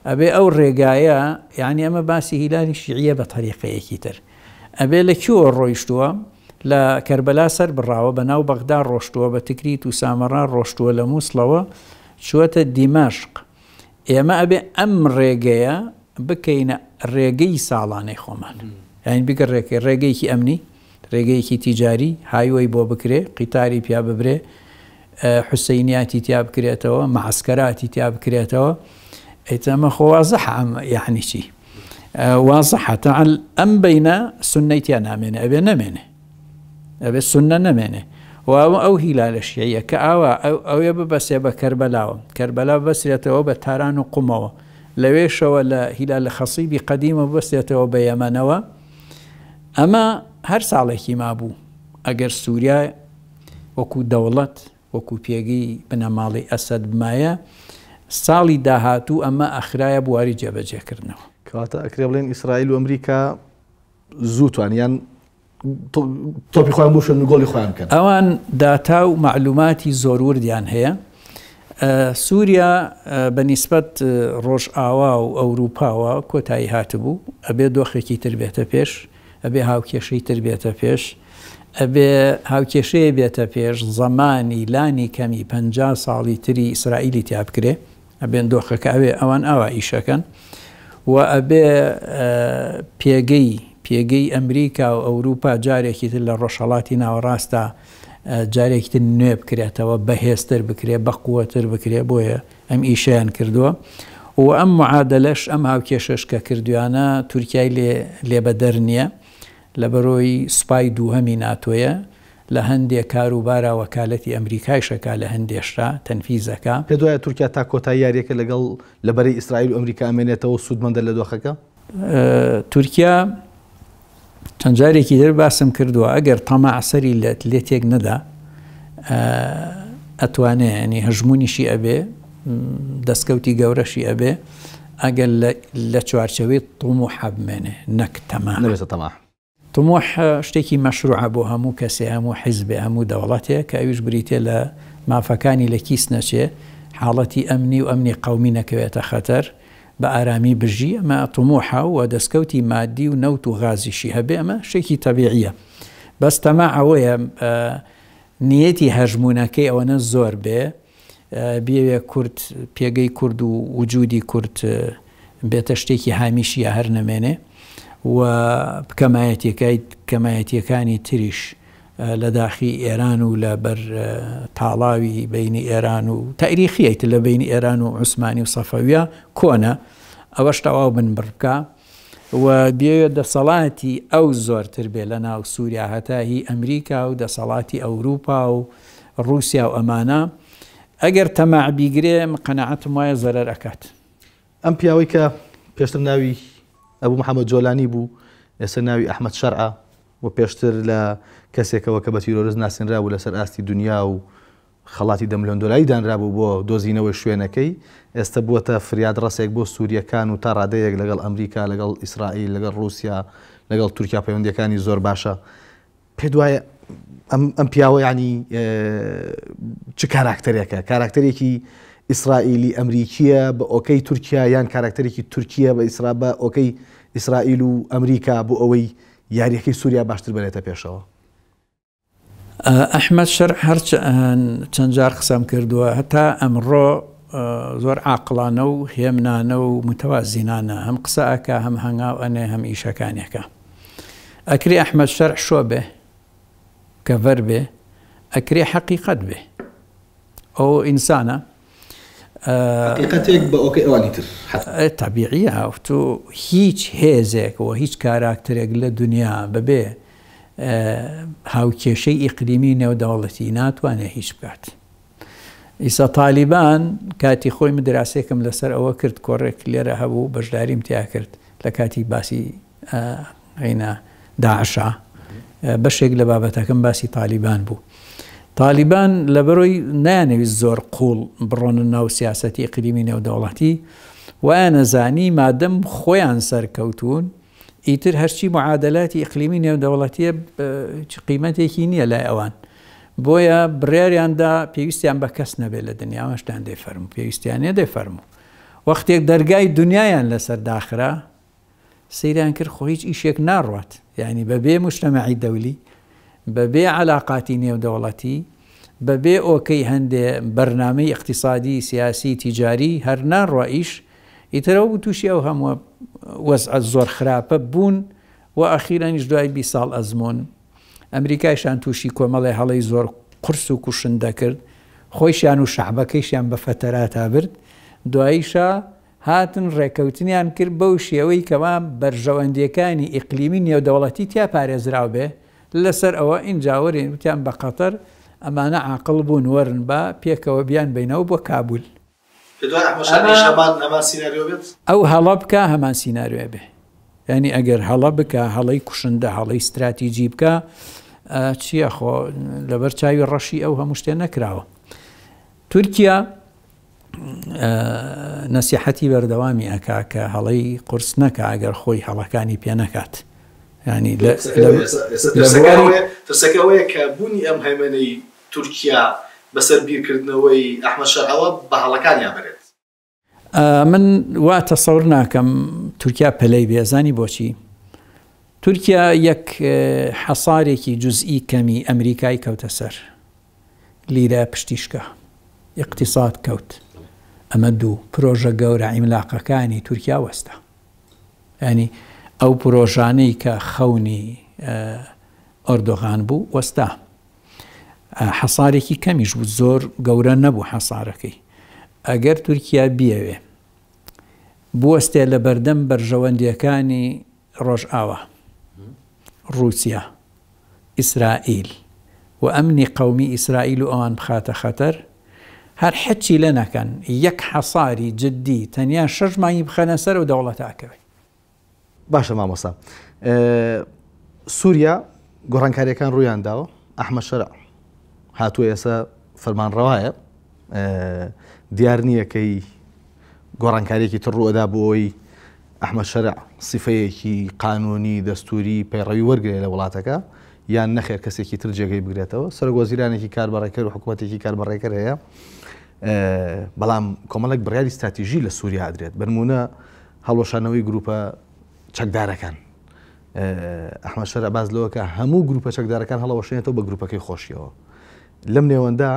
ئەبێ ئەو ڕێگایە یعنی ئەمە باسی هیلالی شیعیە بە تەریقەیەکی تر ئەبێ لە کوێوە ڕۆیشتووە لە کەربەلا سەر بڕاوە بەناو بەغدا ڕۆشتووە بە تکریت و سامەڕا ڕۆشتووە لە مووسڵەوە چووەتە دیمەشق ئێمە ئەبێ ئەم ڕێگەیە بکەینە ڕێگەی ساڵانەی خۆمان یعنی بگەڕێکە ڕێگەیەکی ئەمنی ڕێگەیەکی تیجاری هایوەی بۆ بکرێ قیتاری پیا ببرێ حوسەینیاتی تیا بکرێتەوە مەعسکەراتی تیا بکرێتەوە ئەمە خۆ وازەحە یعنی چی وازەحە تەعەل ئەم بەینە سوننەی تیا نامێنێ ئەبێ نەمێنێ ئەبێ سوننە نەمێنێ و ئەو هیلالە شیعیە کە ئاوا ئەوێ ببەسێ بە کەربەلاوە کەربەلا بەسرێتەوە بە تاران و قومەوە لەوێشەوە لە هیلالە خەسیبی قەدیمە ببەسێتەوە بە یەمەنەوە ئەمە هەر ساڵێکی مابوو ئەگەر سووریا وەکو دەوڵەت وەکو پێگەی بنەماڵی ئەسەد بمایە ساڵی داهاتوو ئەمە ئەخرایە بواری جێبەجێکردنەوە کەواتە ئەکرێ بڵێن ئیسرائیل و ئەمریکا زوو توانیان تۆپی خۆیان بوشن گۆڵی خۆیان بکەن. ئەوان داتا و معلوماتی زۆر وردیان هەیە. سووریا بەنیسبەت ڕۆژئاوا و ئەوروپاوە کۆتایی هاتبوو، ئەبێ دۆخێکی تر بێتە پێش، ئەبێ هاوکێشەی تر بێتە پێش، ئەبێ هاوکێشەیە بێتە پێش زەمانی لانی کەمی 50 ساڵی تری ئیسرائیلی تیا بکرێ، ئەبێن دۆخەکە ئەوێ ئەوان ئاوا ئیشەکەن و ئەبێ پێگەی ئەمریکا و ئەوروپا جارێکی تر لە ڕۆژهەڵاتی ناوەڕاستە جارێکی تر نوێ بکرێتەوە، بەهێزتر بکرێ، بەقووەتر بکرێ، بۆیە ئەم ئیشیان کردووە و ئەم معادلەش ئەم هاوکێشەش کە کردویانە تورکیای لێبەدەر نییە، لە بەرۆی سوپای دووهەمی ناتۆیە، لە هەندێک کاروبارە وەکالەتی ئەمریکایشەکە لە هەندێشتا تەنفیزەکە. پێ دوایە تورکیا تا کۆتایی یاریەکە لەگەڵ لەبەرەی ئیسرائیل و ئەمریکا ئەمێنێتەوە سوودمەندە لە دۆخەکە؟ تورکیا چەند جارێکی دەر باسم کردووە ئەگەر تەماع سەری لێ تێک نەدا ئەتوانێ ینی هەژمونیشی ئەبێ، دەستکەوتی گەورەشی ئەبێ ئەگەر لە چوارچەوەی طموحە بمێنێ نەک تەماع. نەبێتە تەماع. طموح شتێکی مەشروعە بۆ هەموو کەسێ، هەموو حیزبێ، هەموو دەوڵەتێ کە ئەویش بریتێ لە مافەکانی لە کیس نەچێ، حاڵەتی ئەمنی و ئەمنی قەومی نەکەوێتە خەتەر، بە ئارامی بژی. ئەمە طموحە و دەستکەوتی مادی و نەوت و غازیشی هەبێ، ئەمە شتێکی تەبیعیە. بەس تەماع ئەوەیە نیەتی هەژمونەکەی ئەوەنە زۆر بێ، بێوێ کورد پێگەی کورد و وجودی کورد بێتە شتێکی هامیشیە هەر نەمێنێ و کەمایەتیەکانی تریش لە داخی ئێران و لە بەر تاڵاوی بینی ئێران و تاریخیەیت لە بینی ئێران و عوسمانی و سەفەویە کۆنە، ئەوەش تەواو بنبڕ بکە و بێوێت دەسەڵاتی ئەو زۆرتر بێ لە ناو سووریا هەتا هی ئەمریکا و دەسەڵاتی ئەوروپا و ڕووسیا و ئەمانە. ئەگەر تەماع بیگرێ قەنەعەتم وایە زەرەر ئەکات. ئەم پیاوەی کە پێشتر ناوی ئەبوو محەممەد جۆلانی بوو، ئێستا ناوی ئەحمەد شەرعە و پێشتر لە کەسێکەوە کە بە تیرۆریزم ناسێنرابوو لەسەر ئاستی دنیا و خەڵاتی 10 ملیۆن دۆلاری دانرابوو بۆ دۆزینەوەی شوێنەکەی، ئێستا بووەتە فریاد ڕەسێک بۆ سووریەکان و تا ڕادەیەک لەگەڵ ئەمریکا، لەگەڵ ئیسرائیل، لەگەڵ رووسیا، لەگەڵ تورکیا پەیوەندیەکانی زۆر باشە. پێ دوایە ئەم پیاوە ینی چ کاراکتەرێکە؟ کاراکتەرێکی ئیسرائیلی ئەمریکیە بە ئۆکەی تورکیا یان کاراکتەرێکی تورکیە بە ئۆکەی ئیسرائیل و ئەمریکا بۆ ئەوەی یاریەکەی سووریا باشتر بێتە پێشەوە؟ ئەحمەد شەرع هەر چەند جار قسەم کردووە، هەتا ئەمڕۆ زۆر عاقڵانە و هێمنانە و متەوازینانە، هەم قسە ئەکا، هەم هەنگاو ئەنێ، هەم ئیشەکانێکە. ئەکرێ ئەحمەد شەرع شۆ بێ کە ڤەر بێ، ئەکرێ حەقیقەت بێ. ئەو ئینسانە حقیقەتێک بە ئۆکەی ئەوانی تر تەبیعیە. تۆ هیچ هێزێک و هیچ کاراکتەرێک لە دنیا بەبێ هاوکێشەی ئیقلیمی نێودەوڵەتی ناتوانێت هیچ بکات. ئیسا تالیبان کاتی خۆی مدراسێکم لەسەر ئەوە کرد، کۆڕێک لێرە هەبوو بەشداریم تیا کرد لە کاتی باسی عینە داعشا، بەشێک لە بابەتەکەم باسی تالیبان بوو. تالیبان لە بەرۆی نایانەویست زۆر قوڵ بڕۆنە ناو سیاسەتی ئیقلیمی نێودەوڵەتی، وایە نەزانی مادەم خۆیان سەرکەوتون ئیتر هەرچی معادلاتی ئیقلیمی نێودەوڵەتیە قیمەتێکی نییە لای ئەوان، بۆیە بڕیاریاندا پێویستیان بە کەس نەبێت لە دنیاوەشتان دەیفەرموو، پێویستیانە دەیفەرموو. وەختێک دەرگای دنیایان لەسەر داخرا سەیریان کرد خۆ هیچ ئیشێک ناڕوات، یعنی بەبێ مجتەمەعی دەولی، بەبێ عەلاقاتی نێودەوڵەتی، بەبێ ئۆکەی هەندێ بەرنامەی اقتصادی، سیاسی، تیجاری هەر ناڕوا ئیش، ئیترەوە بوو تووشی ئەو هەموو وەزعە زۆر خراپە بوون و ئەخیرەنیش دوای 20 ساڵ ئەزمۆن ئەمریکایشان تووشی کۆمەڵی هەڵەی زۆر قورس و کوشندە کرد، خۆیشیان و شەعبەکەیشیان بە فەتەراتا برد، دواییشە هاتن ڕێکەوتنیان کرد بەو شێوەی کەوا بەرژەوەندیەکانی ئیقلیمی نێودەوڵەتی تیا پارێزراو بێ. لەسەر ئەوە ئینجاوەرێن وتیان بە قەتەر ئەمانە عاقڵ بوون وەرن بە پێکەوە بیان بینەوە بۆ کابول. ئەو هەڵە بکە هەمان سیناریۆ بێ، ینی ئەگەر هەڵە بکە، هەڵەی کوشندە، هەڵەی استراتیجی بکە، چییە خۆ لەبەر چاوی ڕەشی ئەو هەموو شتێ نەکراوە. تورکیا نەسیحەتی بەردەوامی ئەکا کە هەڵەی قورس نەکە ئەگەر خۆی هەڵەکانی پێ نەکات، يعني ترسەکەوەیە کە بوونی ئەم هەیمەنەی تورکیا بەسەر بیرکردنەوەی ئەحمەد شەرعەوە بە هەڵەکانیان بێت. من وا تەسەوڕ ناکەم تورکیا پەلەی بێزانی بۆچی. تورکیا یەک حەسارێکی جوزئی کەمی ئەمریکای کەوتە سەر لیرە پشتیشکە اقتصاد کەوت. ئەمە دوو پرۆژە گەورە عیملاقەکانی تورکیا وەستا. ینی ئەو پرۆژانەی کە خەونی ئۆردۆغان بوو وەستا. حەسارێکی کەمیش بوو، زۆر گەورە نەبوو حەسارەکەی. ئەگەر تورکیا بیەوێ بوەستێ لە بەردەم بەرژەوەندیەکانی ڕۆژئاوا، رووسیا، ئیسرائیل و ئەمنی قەومی ئیسرائیل و ئەوان بخاتە خەتەر، هەر حەچی لە نەکەن یەک حەساری جددی تەنیا 6 مانگی بخەنە سەر و دەوڵەتاکەوێت. باشە مامۆستا. سووریا گۆڕانکاریەکان ڕوویان داوە، ئەحمەد شەرع هاتووە ئێستا فەرمانڕەوایە، دیار نییەکەی گۆڕانکاریەکی تر ڕووەدا بۆی ئەحمەد شەرع سیفەیەکی قانونی دەستوری پەیڕەوی وەرگێ لە وڵاتەکە یان نەخێر کەسێکی تر جێگەی بگرێتەوە. سەرۆکوەزیرانێکی کاربڕێکەر و حکوومەتێکی کاربڕێکەر هەیە، بەڵام کۆمەڵێک بڕیاری استراتیژی لە سووریا ئەدرێت. بەنمونە هەڵوەشانەوەی گروپە چەکدارەکان. ئەحمەد شەرع باز لەوەکە هەموو گروپە چەکدارەکان هەڵەوەشێنێتەوە بە گروپەکەی خۆشیەوە. لەم نێوەندا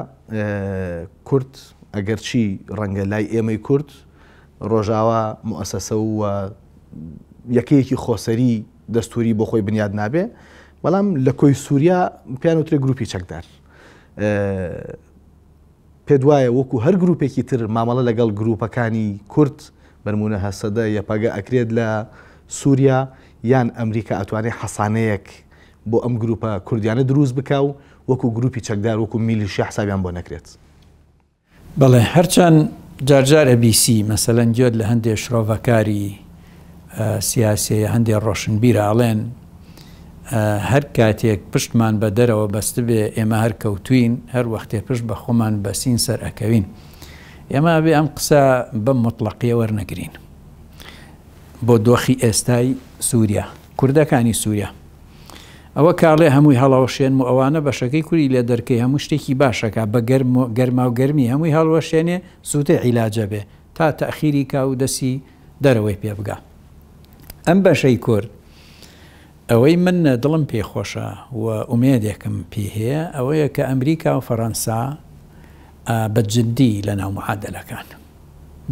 کورد ئەگەرچی ڕەنگە لای ئێمەی کورد ڕۆژاوا موسسە و یەکەیەکی خۆسەری دەستوری بۆ خۆی بنیاد نابێ، بەڵام لە کۆی سووریا پیانوترێ گروپی چەکدار. پێ دوایە وەکو هەر گروپێکی تر مامەڵە لەگەڵ گروپەکانی کورد بەنمونە هەسەدە یەپەگە ئەکرێت لە سووریا، یان ئەمریکا ئەتوانێت حەسانەیەک بۆ ئەم گروپە کوردیانە دروست بکە و وەکو گروپی چەکدار وەکو میلیشیا حسابیان بۆ نەکرێت. بەڵێ هەرچەند جارجارە بیسی مەسەلەن گوێت لە هەندێک شرۆڤەکاری سیاسی هەندێک ڕۆشنبیرە ئەڵێن هەر کاتێک پشتمان بە دەرەوە بەستە بێ ئێمە هەر کەوتوین، هەر وەختێ پشت بە خۆمان بەسین سەر ئەکەوین. ئێمە بێ ئەم قسە بەم مطلقیە وەرنەگرین بۆ دۆخی ئێستای سووریا، کوردەکانی سووریا. ئەوە کاڵێ هەمووی هەڵەوەشێن و ئەوانە بەشەکەی کوری لێ دەرکەی هەموو شتێکی باشەکە بە گەرما و گەرمی هەمووی هەڵوەشێنێ سووتێ عیلاجە بێ تا تەخیری کا و دەسی دەرەوەی پێ بگا. ئەم بەشەی کورد ئەوەی من دڵم پێخۆشە و ئومێدێکم پێ هەیە ئەوەیە کە ئەمریکا و فەڕەنسا بەجددی لە ناو معادلەکان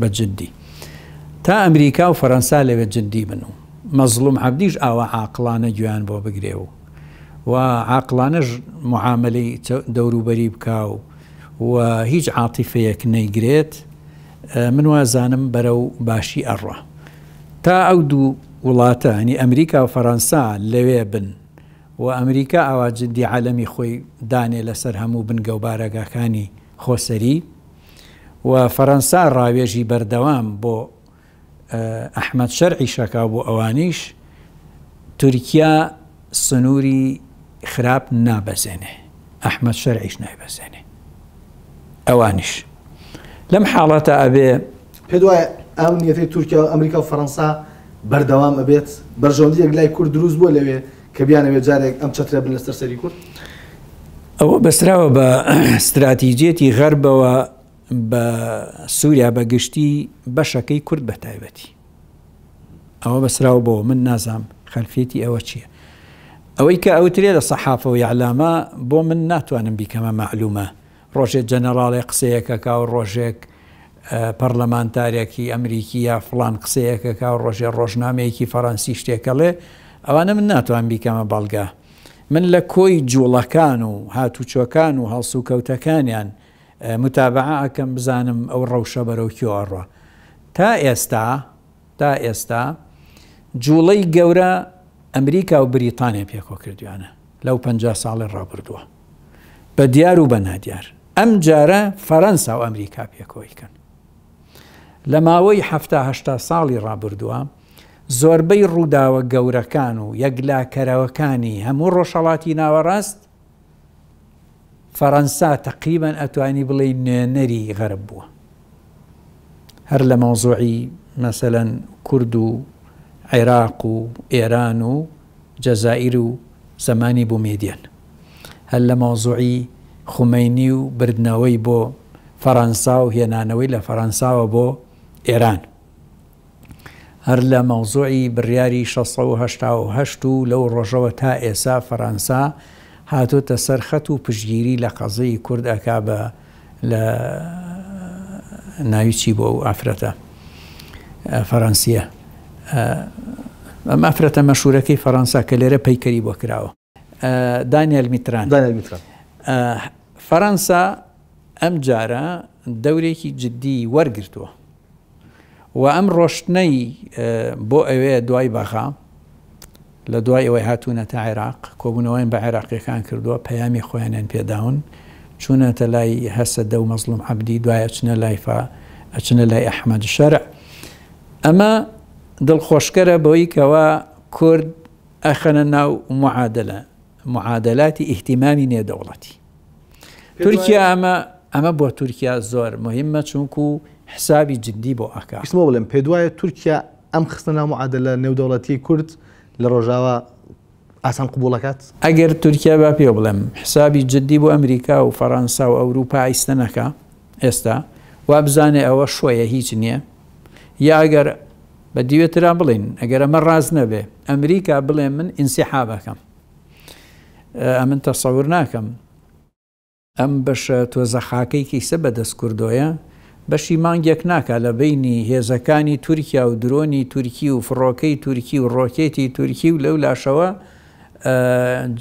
بەجددی تا ئەمریکا و فەڕەنسا لەوێ جددی بن و مەزلوم عەبدیش ئاوا عاقڵانە گویان بۆ بگرێ و عاقڵانەش معاملەی دەوروبەری بکا و هیچ عاتیفەیەک نەیگرێت، من وازانم بەرەو باشی ئەڕوا. تا ئەو دوو وڵاتە هەنی ئەمریکا و فەڕەنسا لەوێ بن و ئەمریکا ئاوا جددی عالەمی خۆی دانێ لەسەر هەموو بنگە و بارەگاکانی خۆسەری و فەڕەنسا ڕاوێژی بەردەوام بۆ ئەحمەد شەرعی شەکا بۆ ئەوانیش تورکیا سنووری خراپ نابەزێنێ، ئەحمەد شەرعیش نایبەزێنێ. ئەوانیش لەم حاڵەتە ئەبێ پێ دوایە ئەمنیەتی تورکیا و ئەمریکا و فەڕەنسا بەردەوام ئەبێت بەرژەوەندیەک لای کورد دروست بووە لەوێ کە بیانەوێت جارێک ئەم چەترە بن لەسەر سەری کورد. ئەوە بەسراوە بە استراتیجێتی غەربەوە بە سووریا بەگشتی بەشەکەی کورد بە تایبەتی. ئەوە بەسراوە بۆ من نازام خەلفێتی ئەوە چییە. ئەوەی کە ئەوترێ لە سەحافە و یعلامە بۆ من ناتوانم بیکەمە معلومە. ڕۆژێک جەنەراڵێ قسەیەکەکە و ڕۆژێک پەرلەمانتارێکی ئەمریکی یا فڵان قسەیەکەکە و ڕۆژێ ڕۆژنامەیەکی فەڕەنسی شتێکەڵێ، ئەوانە من ناتوان بیکەمە بەڵگە. من لە کۆی جوڵەکان و هاتوچۆکان و هەڵسوکەوتەکانیان متابعە ئەکەم بزانم ئەو ڕەوشە بەرەو کیۆڕە. تا ئێستا جوڵەی گەورە ئەمریکا و بریتانیا پێکۆ کردویانە لەو 50 ساڵی ڕابردووە بە دیار و بە نادیار. ئەم جارە فەڕەنسا و ئەمریکا پێکۆیکەن. لە ماوەی 70-80 ساڵی ڕابردووە زۆربەی ڕووداوە گەورەکان و یەکلاکەرەوەکانی هەموو ڕۆژهەڵاتی ناوەڕاست فەڕەنسا تەقریبەن ئەتوانی بڵێ نوێنەری غەرب بووە. هەر لە مەوزوعی مەسەلەن کورد و عێراق و ئێران و جەزائیر و زەمانی بوومێدیان هەر لە مۆزوعی خومەینی و بردنەوەی بۆ فەڕەنسا و هێنانەوەی لە فەڕەنساوە بۆ ئێران هەر لە مەوزوعی بڕیاری 1688 و لەو ڕۆژەوە تا ئێسا فەڕەنسا هاتوۆتە سەر خەت و پشگیری لە قەزەی کورد ئەکا بە لە ناویچی بۆ ئەو ئافرەتە فەڕەنسیە ئەم ئافرەتە مەشهورەکەی فەڕەنسا کە لێرە پەیکەری بۆ کراوە دانیێل میتران فەڕەنسا ئەم جارە دەورێکی جددی وەرگرتووە و ئەم ڕۆشتنەی بۆ ئەوەیە دوای بەغا لە دوای ئەوەی هاتوونەتە عێراق کۆبوونەوەیان بە عێراقیەکان کردووە پەیامی خۆیانیان پێداون چوونەتە لای هەسەدە و مەزلوم عەبدی دوایە ئەچنە لای ئەحمەد شەرع ئەمە دڵخۆشکەرە بەوەی کەوا کورد ئەخەنە ناو معادلاتی ئیحتیمامی نێودەوڵەتی تورکیا ئەمە بۆ تورکیا زۆر مهمە چونکو حسابی جددی بۆ ئەکا ئیسمە بڵێم پێ دوایە تورکیا ئەم خستە ناو معادلە نێودەوڵەتی کورد لە ڕۆژاوە ئاسان قبوڵەکات ئەگەر تورکیا با پێ بڵێم حسابی جددی بۆ ئەمریکا و فەڕەنسا و ئەوروپا ئیستەنەکە ئێستا وا بزانێ ئەوە شوۆیە هیچ نییە یا ئەگەر بە دیوێترا بڵین ئەگەر ئەمە ڕاز نەبێ ئەمریکا بڵێ من ئینسیحابەکەم ئەمن تەسەور ناکەم ئەم بەشە تۆزە خاکەی سە بەدەست کوردۆیە بەشی مانگێک ناکە لە بینی هێزەکانی تورکیا و درۆنی تورکی و فڕۆکەی تورکی و ڕۆکێتی تورکی و لەو لاشەوە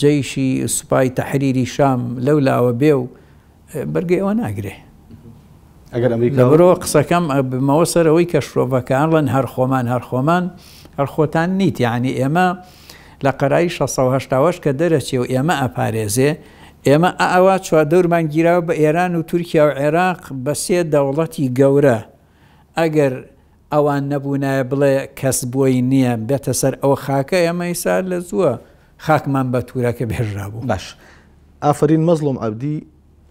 جەیشی سوپای تەحریری شام لەو لاوە بێ و بەرگەی ئەوە ناگرێ لە بەرەوە قسەکەم بمەوە سەرەوەی کە شرۆڤەکانڵەن هەرخۆمان هەرخۆتان نیت یعنی ئێمە لە قەرایی 1680 کە دەرەچێ و ئێمە ئەپارێزێ ئێمە ئەوە چوار دەورمان گیراوە بە ئێران و تورکیا و عێراق بە سێ دەوڵەتی گەورە ئەگەر ئەوان نەبوونایە بڵێ کەس بۆی نییە بێتە سەر ئەوە خاکە ئێمە ئیسا لە زووە خاکمان بە تورەکە بێژرا بوو باش ئافرین مەزلوم عەبدی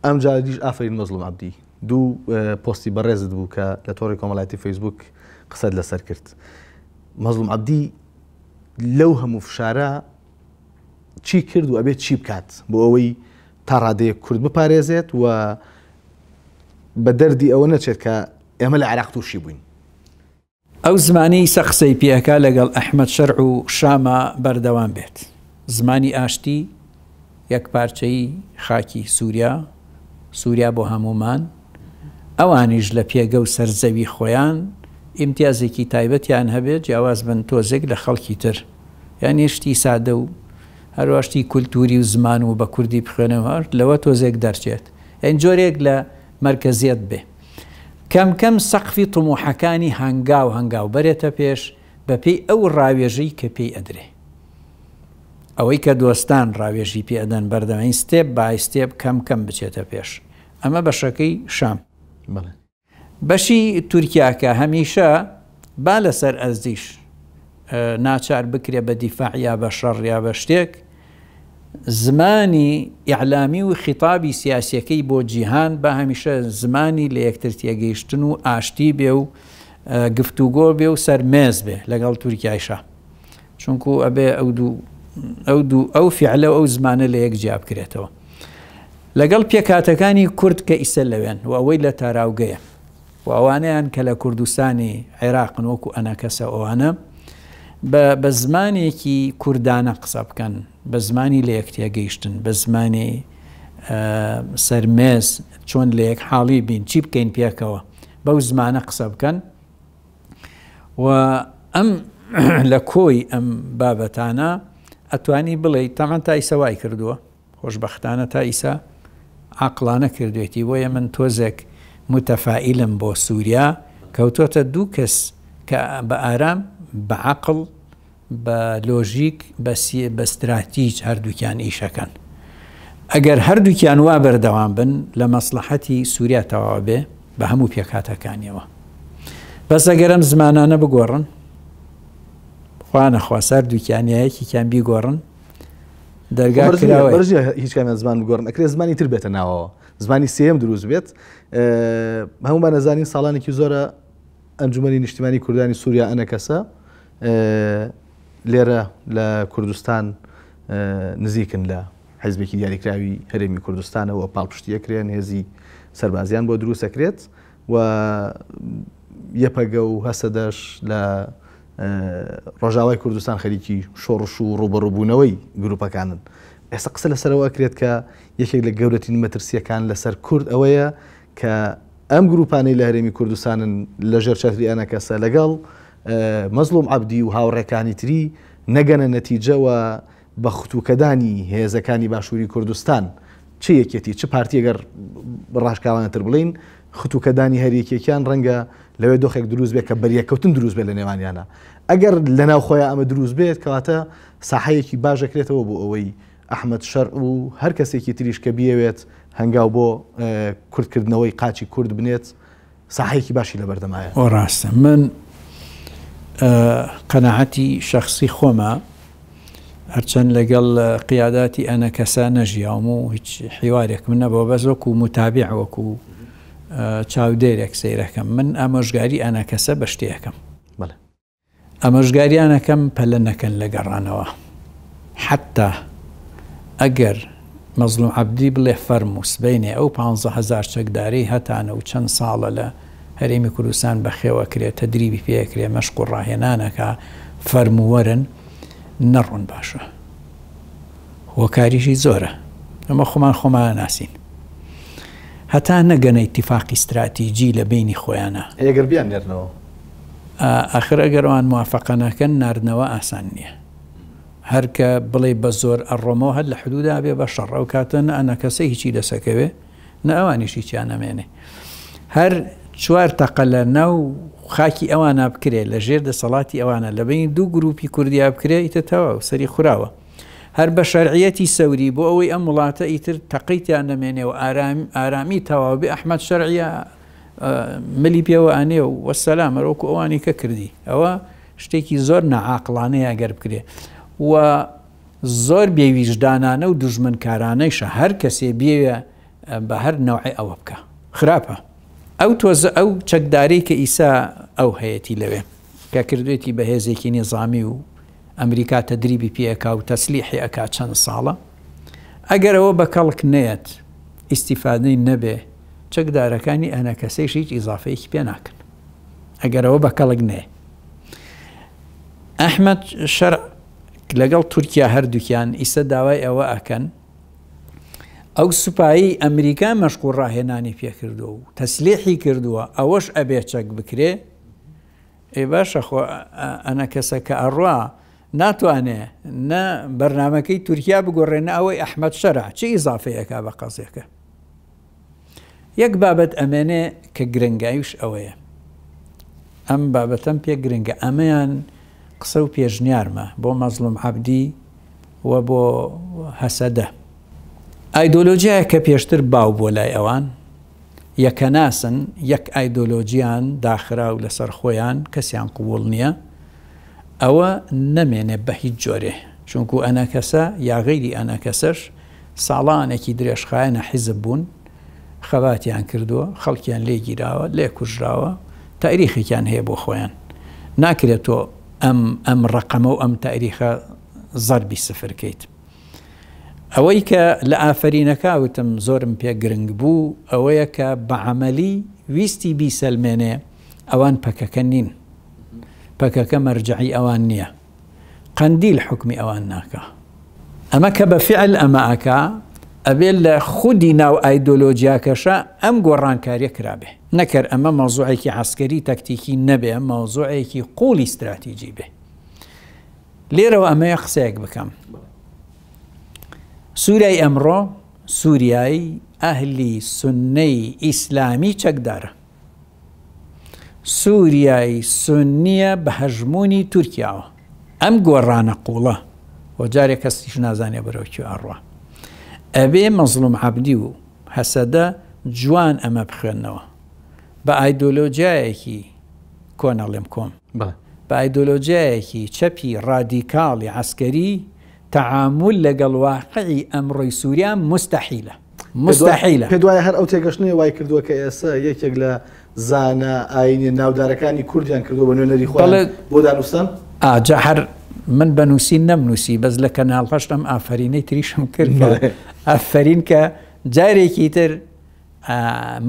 ئەم جاریش ئافرین مەزلوم عەبدی دوو پۆستی بەڕێزت بوو کە لە تۆڕی کۆمەڵایەتی فەیسبوک قسەت لەسەر کرد مەزلوم عەبدی لەو هەموو فشارە چی کرد و ئەبێت چی بکات بۆ ئەوەی تا ڕادەیە کورد بپارێزێت و بە دەردی ئەوە نەچێت کە ئێمە لە عێراق تووشی بووین ئەو زمانی سە قسەی پێەکە لەگەڵ ئەحمەد شەرع و شامە بەردەوام بێت زمانی ئاشتی یەک پارچەی خاکی سووریا بۆ هەمومان ئەوانیش لە پێگە و سەرزەوی خۆیان ئیمتیازێکی تایبەتیان هەبێت جیاواز بن تۆزێک لە خەڵکی تر یان شتی سادە و هەرواشتی کولتوری و زمان و بە کوردی بخوێنەوە لەوە تۆزێک دەرچێت ئەین جۆرێک لە مرکزیت بێ کەم کەم سەقفی تموحەکانی هەنگاو بەرێتە پێش بەپێی ئەو ڕاوێژەی کە پێی ئەدرێ ئەوەی کە دۆستان ڕاوێژی پێدەن بەردەمەین ستێپ بای ستێپ کەم بچێتە پێش ئەمە بەشەکەی شام بەشی تورکیاکە هەمیشە با لەسەر ئەزیش ناچار بکرێ بە دیفاع یا بە شەڕ یا بە شتێک زمانی ئیعلامی و خیتابی سیاسیەکەی بۆ جیهان بە هەمیشە زمانی لە یەکتر تێگەیشتن و ئاشتی بێ و گفتوگۆ بێ و سەرمێز بێ لەگەڵ تورکیایشە چونکو ئەبێ ئەو فیعلە ئەو زمانە لە یەک جیا بکرێتەوە لەگەڵ پێکاتەکانی کورد کە ئیسە لەوێن و ئەوەی لە تاراوگەیە و ئەوانەیان کە لە کوردستانی عێراقن وەکو ئەنەکەسە ئەوانە بە زمانێکی کوردانە قسە بکەن بە زمانی لە یەک تێگەیشتن بە زمانی سەرمێز چۆن لە یەک حاڵی بین چی بکەین پێکەوە بەو زمانە قسە بکەن و ئەم لە کۆی ئەم بابەتانە ئەتوانی بڵێ تەمان تا ئیسەوای کردووە خۆشبەختانە تا ئیسا عاقلانە کردوێتی بۆیە من تۆزێک متەفائیلم بۆ سووریا کەوتۆتە دوو کەس کە بە ئارام بە عەقڵ بە لۆژیک بە استراتیج هەردووکیان ئیشەکەن ئەگەر هەردووکیان وا بەردەوام بن لە مەسلحەتی سووریا تەواو بێ بە هەموو پێکاتەکانیەوە بەس ئەگەرم زمانانە بگۆڕن خوا نەخواست هەردووکیانیایەکی کیان بیگۆڕن دەرگا کراوە هیچ کامیان زمان بگۆڕن ئەکرێ زمانی تر بێتە ناوەوە زمانی سێم دروست بێت هەمومان نەزانین ساڵانێکی زۆرە ئەنجومەنی نیشتیمانی کوردانی سووریا ئەنەکەسە لێرە لە کوردستان نزیکن لە حیزبێکی دیاریکراوی هەرێمی کوردستانەوە پاڵپشتیەکرێن هێزی سەربازیان بۆ دروستەکرێت و یەپەگە و هەسەدەش لە ڕۆژاوای کوردستان خەریکی شۆڕش و ڕوبەڕووبوونەوەی گروپەکانن. ئێستا قسە لەسەرەوە ئەکرێت کە یەکێک لە گەورەترین مەترسیەکان لەسەر کورد ئەوەیە کە ئەم گروپانەی لە هەرێمی کوردستانن لەژێر چەتری ئەنە کەسە لەگەڵ مەزلوم عەبدی و هاوڕێکانی تری نەگەنە نەتیجەوە بە خوتوکەدانی هێزەکانی باشووری کوردستان چه یەکێتی چه پارتیەگەر ڕاشکاوانەتر بڵین خوتوکەدانی هەریەکێکیان ڕەنگە لەوێ دۆخێک دروست بێت کە بەریەکەوتن دروست بێت لە نێوانیانە. ئەگەر لەناو خۆیان ئەمە دروست بێت کەواتە ساحەیەکی باشەکرێتەوە بۆ ئەوەی ئەحمەد شەرع و هەر کەسێکی تریش کە بیەوێت هەنگاو بۆ کوردکردنەوەی قاچی کورد بنێت ساحەیەکی باشی لە بەردەمایە. ڕاستە من قەناعەتی شەخصی خۆمە هەرچەند لەگەڵ قیاداتی ئەنە کەسە نەژیاوم و هیچ حیوارێک من نەبەوە بەس وەکو متابع وەکو چاودێرێک سەیرەکەم من ئامۆژگاری ئەنە کەسە بە شتێکم ئامۆژگاریانەکەم پەلە نەکەن لە گەڕانەوە حتا ئەگەر مەزلوم عەبدی بڵێ فەرمووس بینێ ئەو 15,000 چەکداری هەتانە و چەند ساڵە لە هەرێمی کوردستان بەخێوەکرێت تەدریبی پێکرێ مەشق و ڕاهێنانەکە فەرمووەرن نەڕۆن باشە هۆکاریشی زۆرە ئەمە خۆمان ناسین هەتا نەگەنە ئیتیفاقی استراتیجی لە بینی خۆیانە ئەگەر بیان نێرنەوە ئاخر ئەگەرەوان موافقەنەکەن ناردنەوە ئاسان نییە هەرکە بڵێ بە زۆر ئەڕۆمەوە هەر لە حدودا بێ بە شەڕ ئەو کاتە ئەنە کەسە هیچی دەسەکەوێ نە ئەوانیشی چیان نەمێنێ هەر 4 تەقە لە ناو خاکی ئەوانە بکرێ لە ژێر دەسەڵاتی ئەوانە لە بین 2 گروپی کوردیا بکرێ ئیتەتەوە و سەری خوراوە هەر بە شەرعیەتی سەوری بۆ ئەوەی ئەم وڵاتە ئیتر تەقیتیان نەمێنێ و ئارامی تەواو بێ ئەحمەد شەرعیە ملی پێوە ئانێ و وەسەلام ئەرۆکو ئەوانی کە کردی ئەوە شتێکی زۆر نەعاقڵانەیە ئەگەر بکرێ و زۆر بێویژدانانە و دوژمنکارانەیشە هەر کەسێ بێوێ بە هەر نەوعی ئەوە بکە خراپە ئەو تۆزە ئەو چەکداری کە ئیسا ئەو هەیەی لەوێ کە کردوێتی بە هێزێکی نێزامی و ئەمریکا تەدریبی پێەکا و تەسلیحی ئەکا چەند ساڵە ئەگەرەوە بە کەڵک نێت ئیسیفادەی نەبێ چەکدارەکانی ئەنە کەسەیش هیچ ئیزافەیەکی پێ ناکەن ئەگەرەوە بە کەڵک نێ ئەحمەد شەرع لەگەڵ تورکیا هەردووکیان ئیسە داوای ئەوە ئەکەن ئەو سوپایی ئەمریکا مەشق و ڕاهێنانی پێکردو و تەسلیحی کردووە ئەوەش ئەبێ چەک بکرێ ئێ باشە خۆ ئەنە کەسە کە ئەڕوا ناتوانێ نە بەرنامەکەی تورکیا بگۆڕێنە ئەوەی ئەحمەد شەرع چی ئیزافەیەکە بە قەزێکە یەک بابەت ئەمێنێ کە گرنگایش ئەوەیە ئەم بابەتەم پێ گرنگە ئەمەیان قسە و پێشنیارمە بۆ مەزلوم عەبدی و بۆ هەسەدە ئایدۆلۆژیایە کە پێشتر باو بۆ لای ئەوان یەکەناسن یەک ئایدۆلۆژیان داخرا و لەسەر خۆیان کەسیان قووڵ نییە ئەوە نەمێنێ بە هیچ جۆرێ چونکو ئەنە کەسە یا غەیری ئەنە کەسەش ساڵانێکی درێژخایەنە حیزب بوون خەباتیان کردووە خەڵکیان لێگیراوە لێ کوژراوە تاریخێکیان هەیە بۆ خۆیان ناکرێتەوە ئەم ڕقەمە و ئەم تاریخە زەربی سفرکەیت ئەوەی کە لە ئافرینەکە وتم زۆرم پێ گرنگ بوو ئەوەیە کە بە عەمەلی ویستی بیسەلمێنێ ئەوان پەکەکە نین پەکەکە مەرجعی ئەوان نییە قەندیل حکمی ئەوان ناکە ئەمە کە بە فعل ئەمە ئەکا ئەبێت لە خودی ناو ئایدۆلۆژیاکەشە ئەم گۆڕانکاریە کرابێ نەکرد ئەمە مەوزوعێکی عەسکەری تەکتیکی نەبێ ئەم مەوزوعێکی قوڵی استراتیجی بێ لێرەوە ئەمەیە قسەیەک بکەم سووریای ئەمڕۆ سووریایی ئەهلی سوننەی ئیسلامی چەکدارە سووریای سونیە بە هەژمونی تورکیاوە ئەم گۆڕانە قوڵە و جارێک کەسیش نازانێ بەرەوکی ئاڕوا ئەبێ مەزلوم عەبدی و هەسەدە جوان ئەمە بخوێنەوە بە ئایدۆلۆژیایەکی کۆنەڵێم کۆم بە ئایدۆلۆژیایەکی چەپی ڕادیکاڵی عەسکەری تەعامل لەگەڵ واقعی ئەمڕۆی سووریا مستەحیلە مستەحیلە پێ دوایە هەر ئەو تێگەشتنەوەی وای کردووە کە ئێستا یەکێک لە زانە ئاینی ناودارەکانی کوردیان کردووە بە نوێنەری خۆیان بۆ دانوستان جا هەر من بنووسی نەمنووسی بەس لە کەناڵ هەشتم ئافرینەی تریشم کرد ئافرین کە جارێکی تر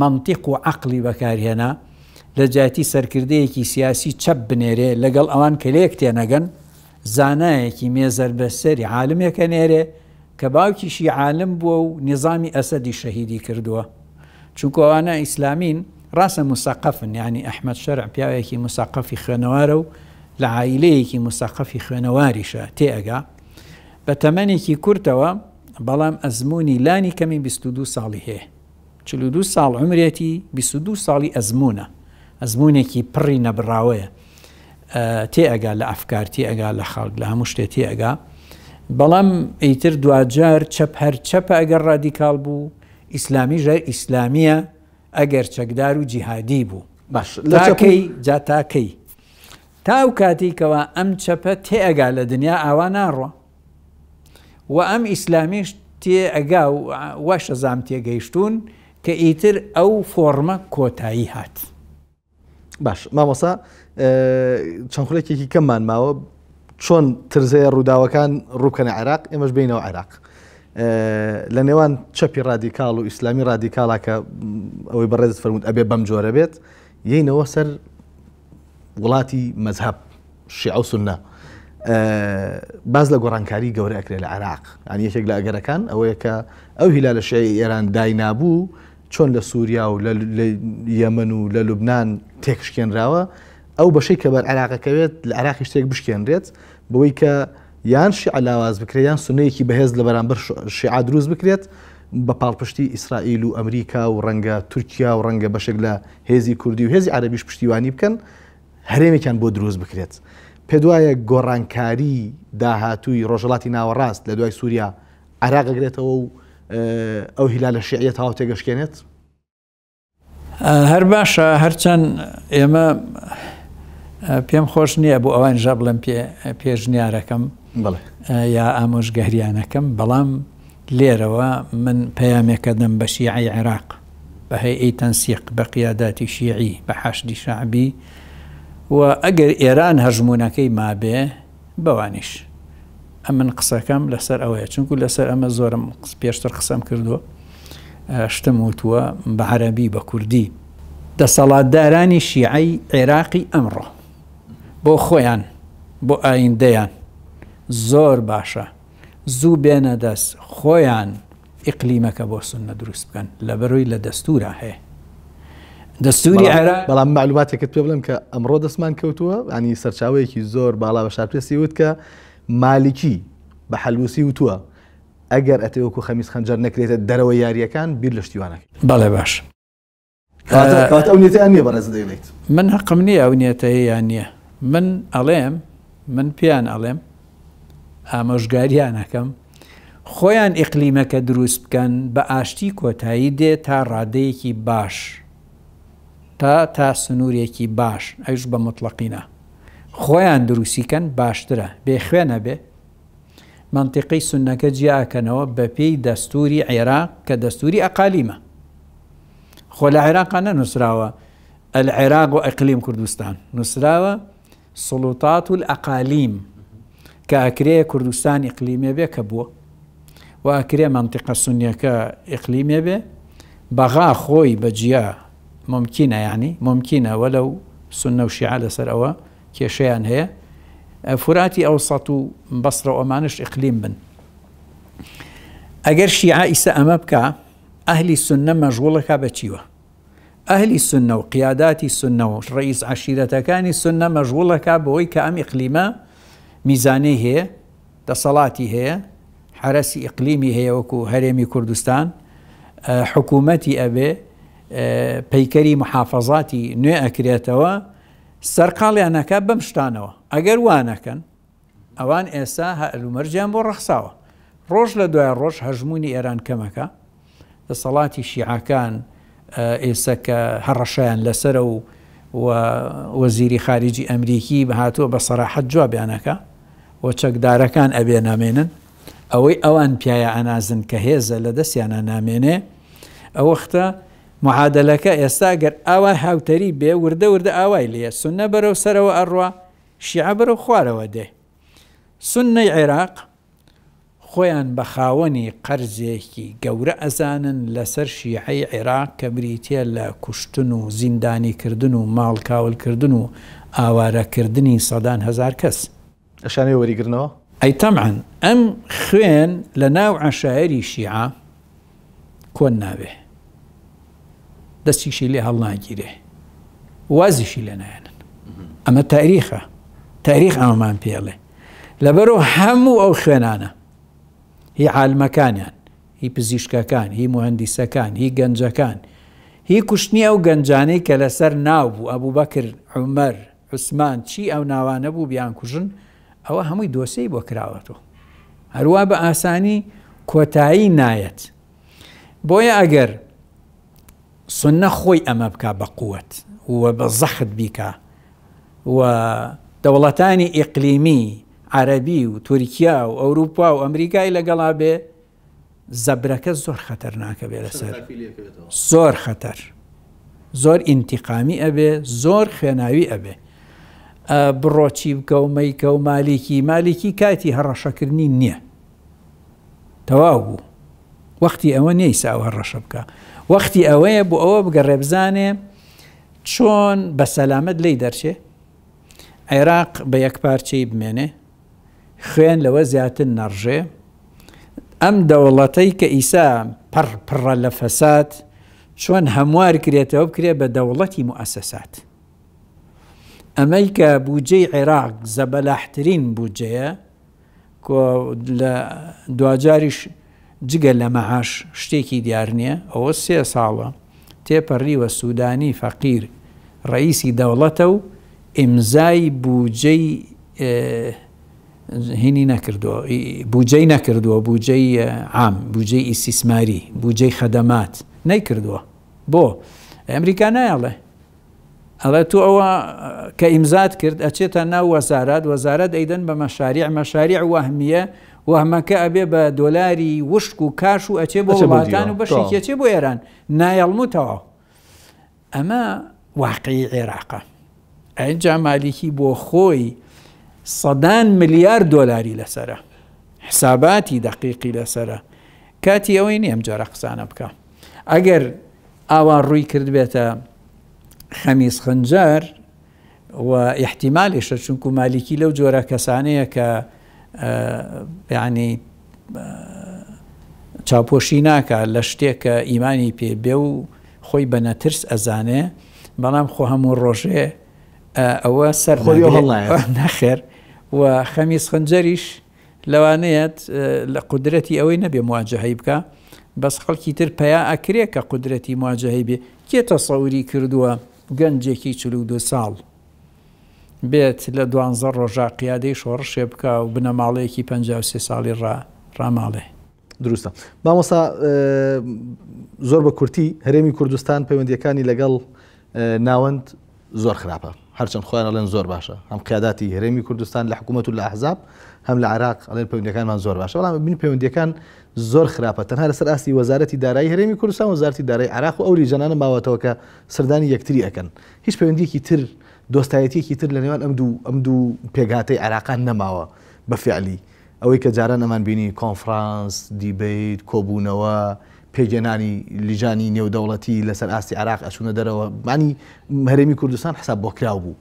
منطق و عقلی بەکارهێنا لە جاتی سەرکردەیەکی سیاسی چەپ بنێرێ لەگەڵ ئەوان کە لێک تێنەگەن زانایەکی مێزەر بەسەری عالمێکە نێرێ کە باوکیشی عالم بووە و نظامی ئەسەدی شەهیدی کردووە چونکە ئەوانە ئیسلامین ڕاستە مسەقەفن یعنی ئەحمەد شەرع پیاوێکی مسەقەفی خوێنەوارە و لە عائیلەیەکی مسەقەفی خوێنەواریشە تێئەگا بە تەمەنێکی کورتەوە بەڵام ئەزمموی لانی کەمی 22 ساڵی هەیە 42 ساڵ عمرێتی 22 ساڵی ئەزممونە ئەزممونێکی پڕی نەبراوەیە تێئەگا لە ئەفکار تێئەگا لە خەڵک لە هەموو شتێ تێئەگا بەڵام ئیتر دوجار چەپ هەر چەپە ئەگەر ڕادیکال بوو ئیسلامی ژەر ئیسلامیە ئەگەر چەکدار و جیهادی بوو باش تاکەی جا تاکەی تا ئەو کاتێکەوە ئەم چەپە تێئەگا لە دنیا ئاوا ناڕوە و ئەم ئیسلامیش تێئەگا و وەشە زام تێگەیشتون کە ئیتر ئەو فۆرمە کۆتایی هات باش مامۆسا چەند خولێکێکی کەممان ماوە چۆن ترزەیە ڕووداوەکان ڕووکەنە عێراق ئێمەش بینەوە عێراق لە نێوان چەپی ڕادیکاڵ و ئیسلامی ڕادیکاڵا کە ئەوەی بەڕێزت فەرمووت ئەبێ بەم جۆرە بێت یینەوە سەر وڵاتی مەزهەب شیعە و سوننە باز لە گۆڕانکاری گەورە ئەکرێت لە عێراق ئەنی یەکێک لە ئەگەرەکان ئەوەیە کە ئەو هیلالە شیعی ئێران داینابوو چۆن لە سووریا و لە یەمەن و لە لوبنان تێکشکێنراوە ئەو بەشەی کە بەر عێراقەکەوێت لە عێراقی شتێک بشکێنرێت بەوەی کە یان شیعە لاواز بکرێت یان سونەیەکی بەهێز لە بەرامبەر شیعە دروست بکرێت بە پاڵپشتی ئیسرائیل و ئەمریکا و ڕەنگە تورکیا و ڕەنگە بەشێک لە هێزی کوردی و هێزی عەرەبیش پشتیوانی بکەن هەرێمێکیان بۆ دروست بکرێت پێ دوایە گۆڕانکاری داهاتووی ڕۆژهەڵاتی ناوەڕاست لە دوای سووریا عێراق ئەگرێتەوە و ئەو هیلالە شیعیە تەواو تێگەشکێنێت هەر باشە هەرچەند ئێمە پێم خۆش نییە بۆ ئەوان ژە بڵم پێشنیارەکەم یا ئامۆژگەریانەکەم بەڵام لێرەوە من پەیامێکە دەم بە شیعەی عێراق بە هەیئەی تەنسیق بە قیاداتی شیعی بە حەشدی شەعبی و ئەگەر ئێران هەژمونونەکەی مابێ بەوانیش ئەم من قسەکەم لەسەر ئەوەیە چونکو لەسەر ئەمە زۆرم پێشتر قسەم کردووە شتم وتووە بە عەرەبی بە کوردی دەسەڵاتدارانی شیعەی عێراقی ئەمڕۆ بۆ خۆیان بۆ ئایندەیان زۆر باشە زوو بێنە دەست خۆیان ئیقلیمەکە بۆ سوننە دروست بکەن لەبەرۆی لە دەستورە هەیە دەستوری عێراق بەڵام معلوماتێکت پێ بڵێم کە ئەمڕۆ دەستمان کەوتووە ینی سەرچاوەیەکی زۆر باڵا بە شارپرسی وت کە مالیکی بە حەلووسی وتووە ئەگەر ئەتەوەکو خەمیس خەنجەر نەکرێتە دەرەوە یاریەکان بیر لە شتیوانەکە بەڵێ باش ئەو نیەتیان نییە بەڕێز دەیڵێت من حەقم نییە ئەو نیەتەیان نییە من ئەڵێم من پێیان ئەڵێم ئامۆژگاریانەکەم خۆیان ئیقلیمەکە دروست بکەن بە ئاشتی کۆتایی دێت تا ڕادەیەکی باش تا سنوورێکی باش ئەوش بە مطلقینە خۆیان دروستیکەن باشترە بێ خوێنە بێ منطقی سنەکە جیاکەنەوە بە پێی دەستوری عێراق کە دەستوری ئەقالیمە خۆ لە عێراقا نەنووسراوە العێراق و ئەقلیم کوردستان نووسراوە سڵوتات الئەقالیم کە ئەکرێ کوردستان ئیقلیمێ بێ کە بووە و ئەکرێ منطقە سونیەکە ئیقلیمێ بێ بەغا خۆی بەجیا ممکنە یعنی ممکنە وەلەو سنە و شیعە لەسەر ئەوە کێشەیان هەیە فراتی ئەوسەط و بەسرە و ئەمانش ئیقلیم بن ئەگەر شیعە ئیسە ئەمە بکە ئەهلی سنە مەشغوڵەکە بە چیوە ئەهلی سنە و قیاداتی سنە و ڕئیس عەشیرەتەکانی سنە مەشغوڵەکە بەوەی کە ئەم ئیقلیمە میزانەی هەیە دەسەڵاتی هەیە حرەسی ئیقلیمی هەیە وەکو هەرێمی کوردستان حکوومەتی ئەبێ پەیکەری محافەزاتی نوێ ئەکرێتەوە سەرقاڵیانەکە بەم شتانەوە ئەگەر وانەکەن ئەوان ئێستا هەلومەرجیان بۆ ڕەخساوە ڕۆژ لە دوای ڕۆژ هەژمونی ئێران کەمەکە دەسەڵاتی شیعەکان ئێستا کە هەڕەشەیان لەسەرە و وەزیری خارجی ئەمریکی بەهاتووە بە سەراحەت جوابیانەکە و چەکدارەکان ئەبێ نامێنن ئەوەی ئەوان پیایە ئەنازن کە هێزە لە دەستیانە نامێنێ ئەو وەختە معادلەکە ئێستا گەر ئاوا هاوتەری بێ وردە وردە ئاوای لێ سونە بەرەو سەرەوە ئەڕوا شیعە بەرەو خوارەوە دێ سنەی عێراق خۆیان بە خاوەنی قەرزێکی گەورە ئەزانن لەسەر شیعەی عێراق کە بریتە لە کوشتن و زیندانیکردن و ماڵ کاولکردن و ئاوارەکردنی سەدان هەزار کەس ئەشانەی وەریگرنەوە ئەی تەمعەن ئەم خوێن لە ناو عەشایری شیعە کۆن نابێ دەستیشی لێ هەڵناگیرێ وازیشی لێ نایەنن ئەمە تاریخە تاریخ ئەمەمان پێڵێ لەبەرەوە هەموو ئەو خوێنانە هی عالمەکانیان هی پزیشکەکان هی مهندیسەکان هی گەنجەکان هی کوشتنی ئەو گەنجانەی کە لەسەر ناو بوو ئەبوو بەکر عومەر عوسمان چی ئەو ناوانە بوو بیان کوژن ئەوە هەمووی دۆسەی بۆ کراوەتەوە هەروە بە ئاسانی کۆتایی نایەت بۆیە ئەگەر سنە خۆی ئەمە بکە بە قووەت و بە زەخت بیکە و دەوڵەتانی ئیقلیمی عەرەبی و تورکیا و ئەوروپا و ئەمریکای لەگەڵا بێ زەبرەکە زۆر خەتەرناکە بێ لەسەر زۆر خەتەر زۆر ئینتیقامی ئەبێ زۆر خوێناوی ئەبێ بڕۆچی بکە و مەیکە و مالیکی کاتی هەڕەشەکردنی نییە تەواو بوو وەختی ئەوە نییسا ئەو هەڕەشە بکە وەختی ئەوەیە بۆ ئەوە بگە ڕێبزانێ چۆن بە سەلامەت لی دەرچێ عێراق بە یەک پارچەی بمێنێ خوێن لەوە زیاتر نەڕژێ ئەم دەوڵەتەی کە ئیسا پڕە لە فەساد چۆن هەموار کرێتەوە بکرێ بە دەوڵەتی موئەسەسات ئەمەی کە بوجەی عێراق زەبەلاحترین بوجەیە لە دوجاریش جگە لە مەعاش شتێکی دیار نییە ئەوە 3 ساڵە تێپەڕیوە سوودانی فەقیر ڕئیسی دەوڵەتە و ئیمزای بوجەی هینی نەکردووە بوجەی نەکردووە بوجەی عام بوجەی ئیسیسماری بوجەی خەدەمات نەیکردووە بۆ ئەمریکا نایڵێ ئەڵێ تو ئەوە کە ئیمزات کرد ئەچێتە ناو وەزارەت ئەیدەن بە مەشاریع وەهمیە وەهمەکە ئەبێ بە دۆلاری وشک و کاش و ئەچێ بۆ وڵاتان و بەشێکێ بۆ ئێران نایەڵموتەوە ئەمە واقعی عێراقە ئەینجا مالیکی بۆ خۆی 100 ملیارد دۆلاری لەسرە حساباتی دقیقی لەسرە کاتی ئەوەی نییە ئەم جارە قسانە بکە ئەگەر ئاوان ڕووی کرد بێتە خەمیس خنجەر و احتیمالیشە چونکو مالیکی لەو جۆرە کەسانەیە کە یعنی چاوپۆشی ناکە لە شتێک کە ئیمانی پێ بێ و خۆی بە نەترس ئەزانێ بەڵام خۆ هەموو ڕۆژێ ئەوە سەر نەخێر و خەمیس خنجەریش لەوانەیەت لە قودرەتی ئەوەی نەبێ مواجهەی بکە بەس خەڵکی تر پیا ئەکرێ کە قودرەتی مواجهەی بێ کێ تەسەوری کردووە گەنجێکی 42 ساڵ بێت لە 12 ڕۆژە قیادەی شۆڕشێ بکە و بنەماڵەیەکی 53 ساڵی ڕاماڵێ دروستە مامۆستا زۆر بە کورتی هەرێمی کوردستان پەیوەندیەکانی لەگەڵ ناوەند زۆر خراپە هەرچەند خۆیان ئەڵێن زۆر باشە هەم قیاداتی هەرێمی کوردستان لە حکوومەت و لە ئەحزاب هەم لە عێراق ئەڵێن پەیوەندیەکانمان زۆر باشە بەڵام بین پەیوەندیەکان زۆر خراپە تەنها لەسەر ئاستی وەزارەتی دارایی هەرێمی کوردستان وەزارەتی دارایی عێراق و ئەو ریجانانە ماوەتەوە کە سەردانی یەکتری ئەکەن هیچ پەیوەندیەکی تر دۆستایەتیەکی تر لە نێوان ئەم دوو پێگاتەی عێراقان نەماوە بەفعلی ئەوەی کە جاران ئەمان بینی کۆنفرانس دیبیت کۆبوونەوە پێگەێنانی لیژانی نێودەوڵەتی لەسەر ئاستی عێراق ئەچوونە دەرەوە مانی هەرێمی کوردستان حساب بۆ کراو بوو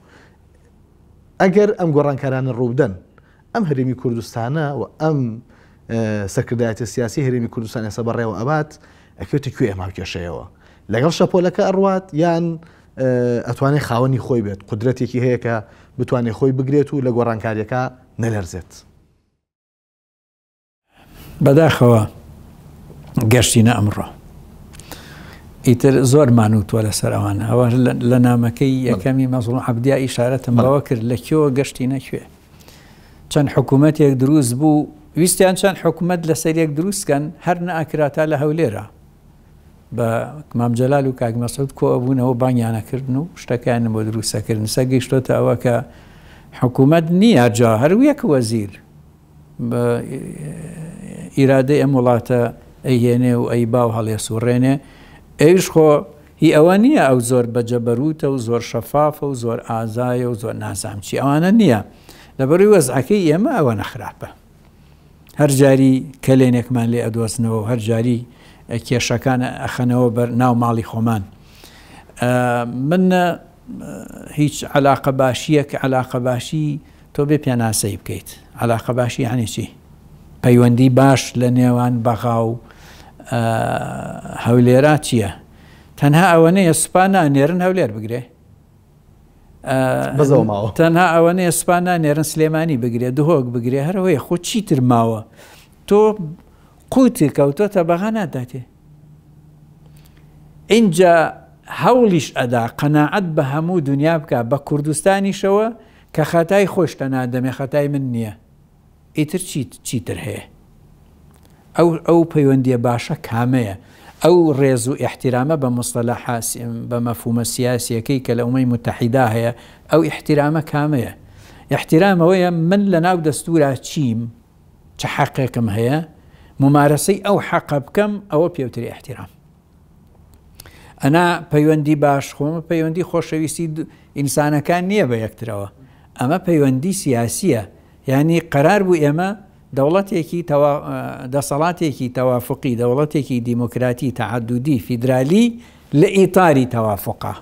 ئەگەر ئەم گۆڕانکارانە ڕوودەن ئەم هەرێمی کوردستانە و ئەم سەرکردایەتە سیاسی هەرێمی کوردستان ئێستا بەڕێوە ئەبات ئەکەوێتە کوێ ئەماکێشەیەوە لەگەڵ شەپۆلەکە ئەڕوات یان ئەتوانێت خاوەنی خۆی بێت قودرەتێکی هەیە کە بتوانێت خۆی بگرێت و لە گۆڕانکاریەکە نەلەرزێت بەداخەوە گەشتینە ئەمڕۆ ئیتر زۆر مانوتوە لەسەر ئەوانە ئەوە لە نامەکەی یەکەمی مەزڵوم عەبدیا ئیشارەتم بەوە کرد لە کێوە گەشتی نەکوێ چەند حکوومەتێک دروست بوو ویستیان چەند حکوومەت لەسەر یەک دروستکەن هەر نەئەکراتا لە هەولێرە بە مام جەلال و کاک مەسعود کۆبوونەوە بانگیانەکردن و شتەکانم بۆ دروستەکردن سە گەیشتۆتە ئەوە کە حکوومەت نییە جا هەرویەک وەزیر بە ئیرادەی ئەم وڵاتە ئەیهێنێ و ئەی باو هەڵێ سوڕێنێ ئەویش خۆ هی ئەوە نییە ئەو زۆر بەجەبەروتە و زۆر شەفافە و زۆر ئازایە و زۆر نازامچی ئەوانە نییە لەبەروی وەزعەکەی ئێمە ئەوە نەخراپە. هەر جاری کەلێنێکمان لێ ئەدۆزنەوە و هەر جاری کێشەکان ئەخەنەوە بەر ناو ماڵی خۆمان. من هیچ علاقە باشیەک علاقە باشی تۆ بێ پێناسەی بکەیت. علاقە باشی یعنی چی؟ پەیوەندی باش لە نێوان بەغا و هەولێرا چییە؟ تەنها ئەوەنەیە سوپا نانێرن هەولێر بگرێ، تەنها ئەوەنەیە سوپا نانێرن سلێمانی بگرێ، دهۆک بگرێ، هەرەوەی خۆ چیتر ماوە تۆ قوتی کەوتۆتە بەغا ناداتێ. اینجا هەوڵیش ئەدا قەناعەت بە هەموو دنیا بکە بە کوردستانیشەوە کە خەتای خۆش تەنادەمێ خەتای من نییە، ئیتر چیتر هەیە. ئەو پەیوەندیە باشە کامەیە، ئەو ڕێز و احتیرامە بە مستەلاح بە مەفهومە سیاسیەکەی کە لە ئومەی متحیدا هەیە، ئەو احتیرامە کامەیە. احتیرامەوەیە من لە ناو دەستورە چیم چه حەقێکم هەیە ممارەسەی ئەو حەقە بکەم، ئەوە پێوتری احتیرام. ئەنا پەیوەندی باش خۆمە پەیوەندی خۆشەویستی ئینسانەکان نییە بە یەکترەوە، ئەمە پەیوەندی سیاسیە. یعنی قەرار بوو ئێمە دەوڵەتێکی دەسەڵاتێکی تەوافقی، دەوڵەتێکی دیموکراتی تەعەدودی فیدرالی لە ئیتاری تەوافقە.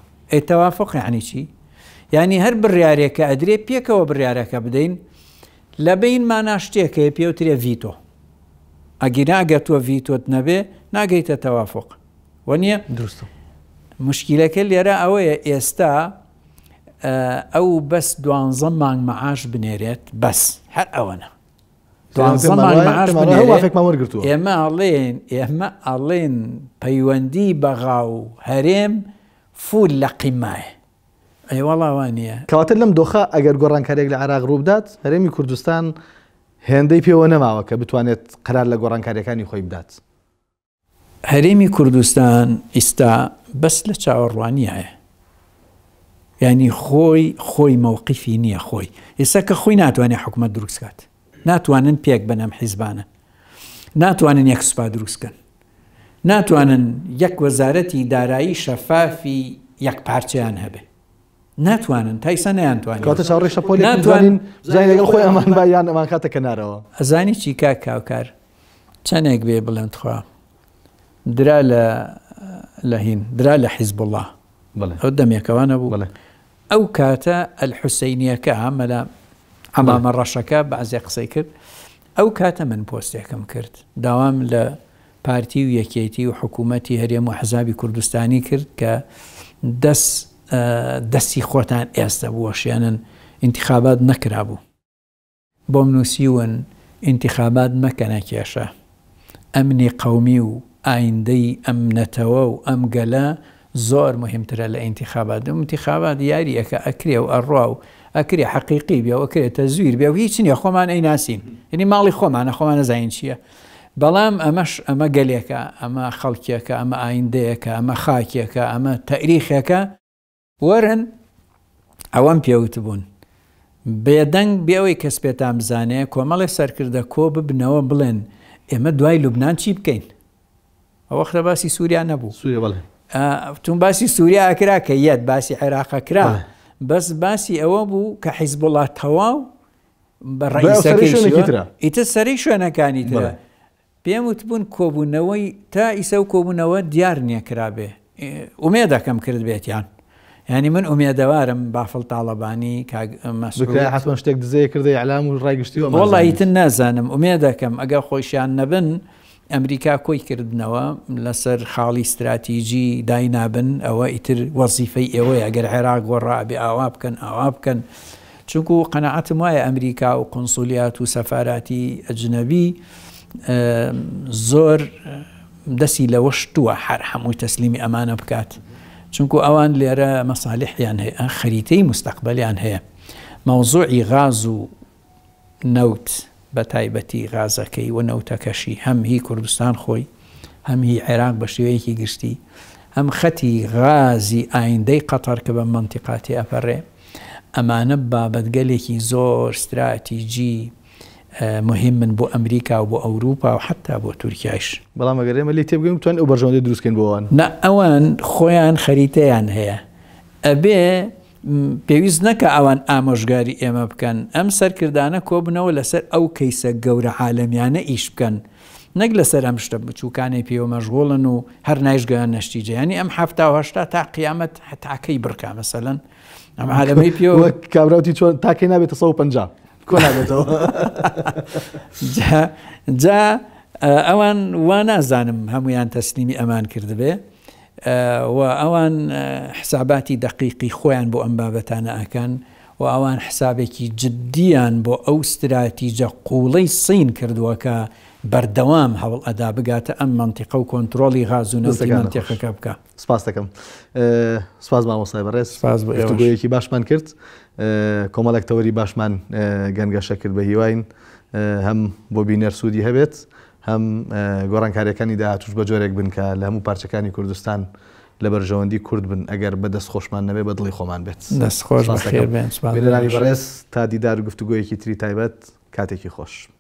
تەوافق یعنی چی؟ یعنی هەر بڕیارێکە ئەدرێ پێکەوە بڕیارەکە بدەین لە بینمانە شتێکە پێوترێ ڤیتۆ. ئەگەر تۆ ڤیتۆت نەبێ ناگەیتە تەوافق. وەنیە دروستە. مشکلەکە لێرە ئەوەیە ئێستا ئەو بەس 12 مانگ مەعاش بنێرێت، بەس هەر ئەوەنە 12 مانگ مەعاش بنێرێت. ئێمە ئەڵێن پەیوەندی بەغا و هەرێم فول لە قیمایە. ئەی وەڵاوانە کەواتە لەم دۆخە ئەگەر گۆڕانکاریێک لە عێراق ڕوو بدات، هەرێمی کوردستان هێندەی پێوە نەماوە کە بتوانێت قەرار لە گۆڕانکاریەکانی خۆی بدات. هەرێمی کوردستان ئێستا بەس لە چاوەڕوانیایە، ینی خۆی مووقیفی نییە. خۆی ئێستا کە خۆی ناتوانێت حکومەت دروست کات، ناتوانن پێک بنەم حیزبانە، ناتوانن یەک سوپا دروستکەن، ناتوانن یەک وەزارەتی دارایی شەفافی یەک پارچەیان هەبێ، ناتوانن تایسە نەیانتوانین. کاتە چاوەڕێی شەپۆلی ناتوانین زای لەگەڵ خۆی ئەمان بایان ئەمان کاتە کەنارەوە. ئەزانی چی کاکار چەندێک بێ بڵێن خوا درا لە هین درا لە حیزب الله ئەو دەمێکەوانە بوو. ئەو کاتە ئەلحوسەینیەکە هەمەلا ئەمامە ڕەشەکە بەعزێ قسەی کرد. ئەو کاتە من پۆستێکم کرد، داوام لە پارتی و یەکێتی و حکوومەتی هەرێم و حەزابی کوردستانی کرد کە دەستی خۆتان ئێستا بوەشیانن ئینتیخابات نەکرابوو. بۆم نووسیون ئینتیخابات مەکەنە کێشە، ئەمنی قەومی و ئایندەی ئەمنەتەوە و ئەم گەلە زۆر مهمترە لە ئینتیخابات. ئینتیخابات یاری ئەکە ئەکرێ و ئەڕوا و ئەکرێ حەقیقی بێ و ئەکرێتە زویر بێ و هیچ نییە خۆمان ئەیناسین، یعنی ماڵی خۆمان نەزانین چییە. بەڵام ئەمە گەلێکە، ئەمە خەڵکیەکە، ئەمە ئایندەیەکە، ئەمە خاکێکە، ئەمە تەریخێکە. وەرن ئەوەم پێوت بوون بێدەنگ بێەوەی کەس پێتان بزانێ کۆمەڵی سەرکردە کۆ ببنەوە بڵێن ئێمە دوای لوبنان چی بکەین. ئەوەختە باسی سووریا نەبوو، تون باسی سووریا ئەکرا کە یەت باسی عێراق کرا، بەس باسی ئەوە بوو کە حیزب الله تەواو بە ڕئیسەکەی ئیتر سەرەی شوێنەکانی ترە. پێم وتبوون کۆبوونەوەی تا ئیسە و کۆبوونەوە دیار نییە کرابێ، ئومێدەکەم کرد بێتیان. ینی من ئومێدەوارم بافڵ تاڵەبانی حتمما شتێک دزەیە کردی ئەعلام و ڕایگشتیوە وەڵایتن نازانم، ئومێدەکەم ئەگەر خۆشیان نەبن ئەمریکا کۆی کردنەوە لەسەر خاڵی استراتیژی داینابن، ئەوە ئیتر وەزیفەی ئێوەیە ئەگەر عێراق گۆڕابێ ئاوا بکەن ئاوا بکەن. چونکو قەنەعەتم وایە ئەمریکا و قۆنسولیات و سەفاراتی ئەجنەبی زۆر دەسی لەوە شتووە هەر هەمووی تەسلیمی ئەمانە بکات، چونکو ئەوان لێرە مەسالیحیان هەیە، خەریتەی مستەقبەلیان هەیە. مەوزوعی غاز و نەوت بە تایبەتی غازەکەی و نەوتەکەشی هەم هی کوردستان خۆی هەم هی عێراق بە شێوەیەکی گشتی، هەم خەتی غازی ئایندەی قەتەر کە بە منتیقاتی ئەپەڕێ، ئەمانە بابەتگەلێکی زۆر استراتیجی مهم من بۆ ئەمریکا و بۆ ئەوروپا و حتا بۆ تورکیاش. بەڵام ئەگەر ئێمە لێ تێبگەین توان ئەو بەرژەوەندەی دروستکەین بۆ ئەوان نە ئەوان خۆیان خەریتەیان هەیە، ئەبێ پێویست نەکە ئەوان ئامۆژگاری ئێمە بکەن ئەم سەرکردانە کۆبنەوە لەسەر ئەو کەیسە گەورە عالەمیانە ئیش بکەن نەک لەسەر ئەم شتە بچووکانی پێوە مەشغوڵن و هەر نایشگەیان نەشتیجە ینی ئەم هەفتا تا قیامەت تاکەی بڕکە مەسەلەن ئەم عالەمەی پێوە کابراوتی چۆن تاکەی نابێتە 150 کۆ نابێتەوە جا ئەوان وا نازانم هەمویان تەسلیمی ئەمان کردبێ و ئەوان حساباتی دقیقی خۆیان بۆ ئەم بابەتانە ئەکەن و ئەوان حسابێکی جددیان بۆ ئەو استراتیجە قوڵەی سین کردووە کە بەردەوام هەوڵ ئەدا بگاتە ئەم منتیقە و کۆنتترۆلی غاز و نەوتی منتیقەکە بکە. سپاس دەکەم. سپاس مامۆستای بەڕێز گفتوگۆیەکی باشمان کرد کۆمەڵێک تەوەری باشمان گەنگەشە کرد بە هیواین هەم بۆ بینەر سوودی هەبێت هەم گۆڕانکاریەکانی داهاتوش بە جۆرێک بن کە لە هەموو پارچەکانی کوردستان لە بەرژەوەندی کورد بن ئەگەر بە دەست خۆشمان نەبێ بە دڵی خۆمان بێت. دەست خۆش بەخێر بێن. بینەرانی بەڕێز تا دیدار و گفتوگۆیەکی تری تایبەت کاتێکی خۆش.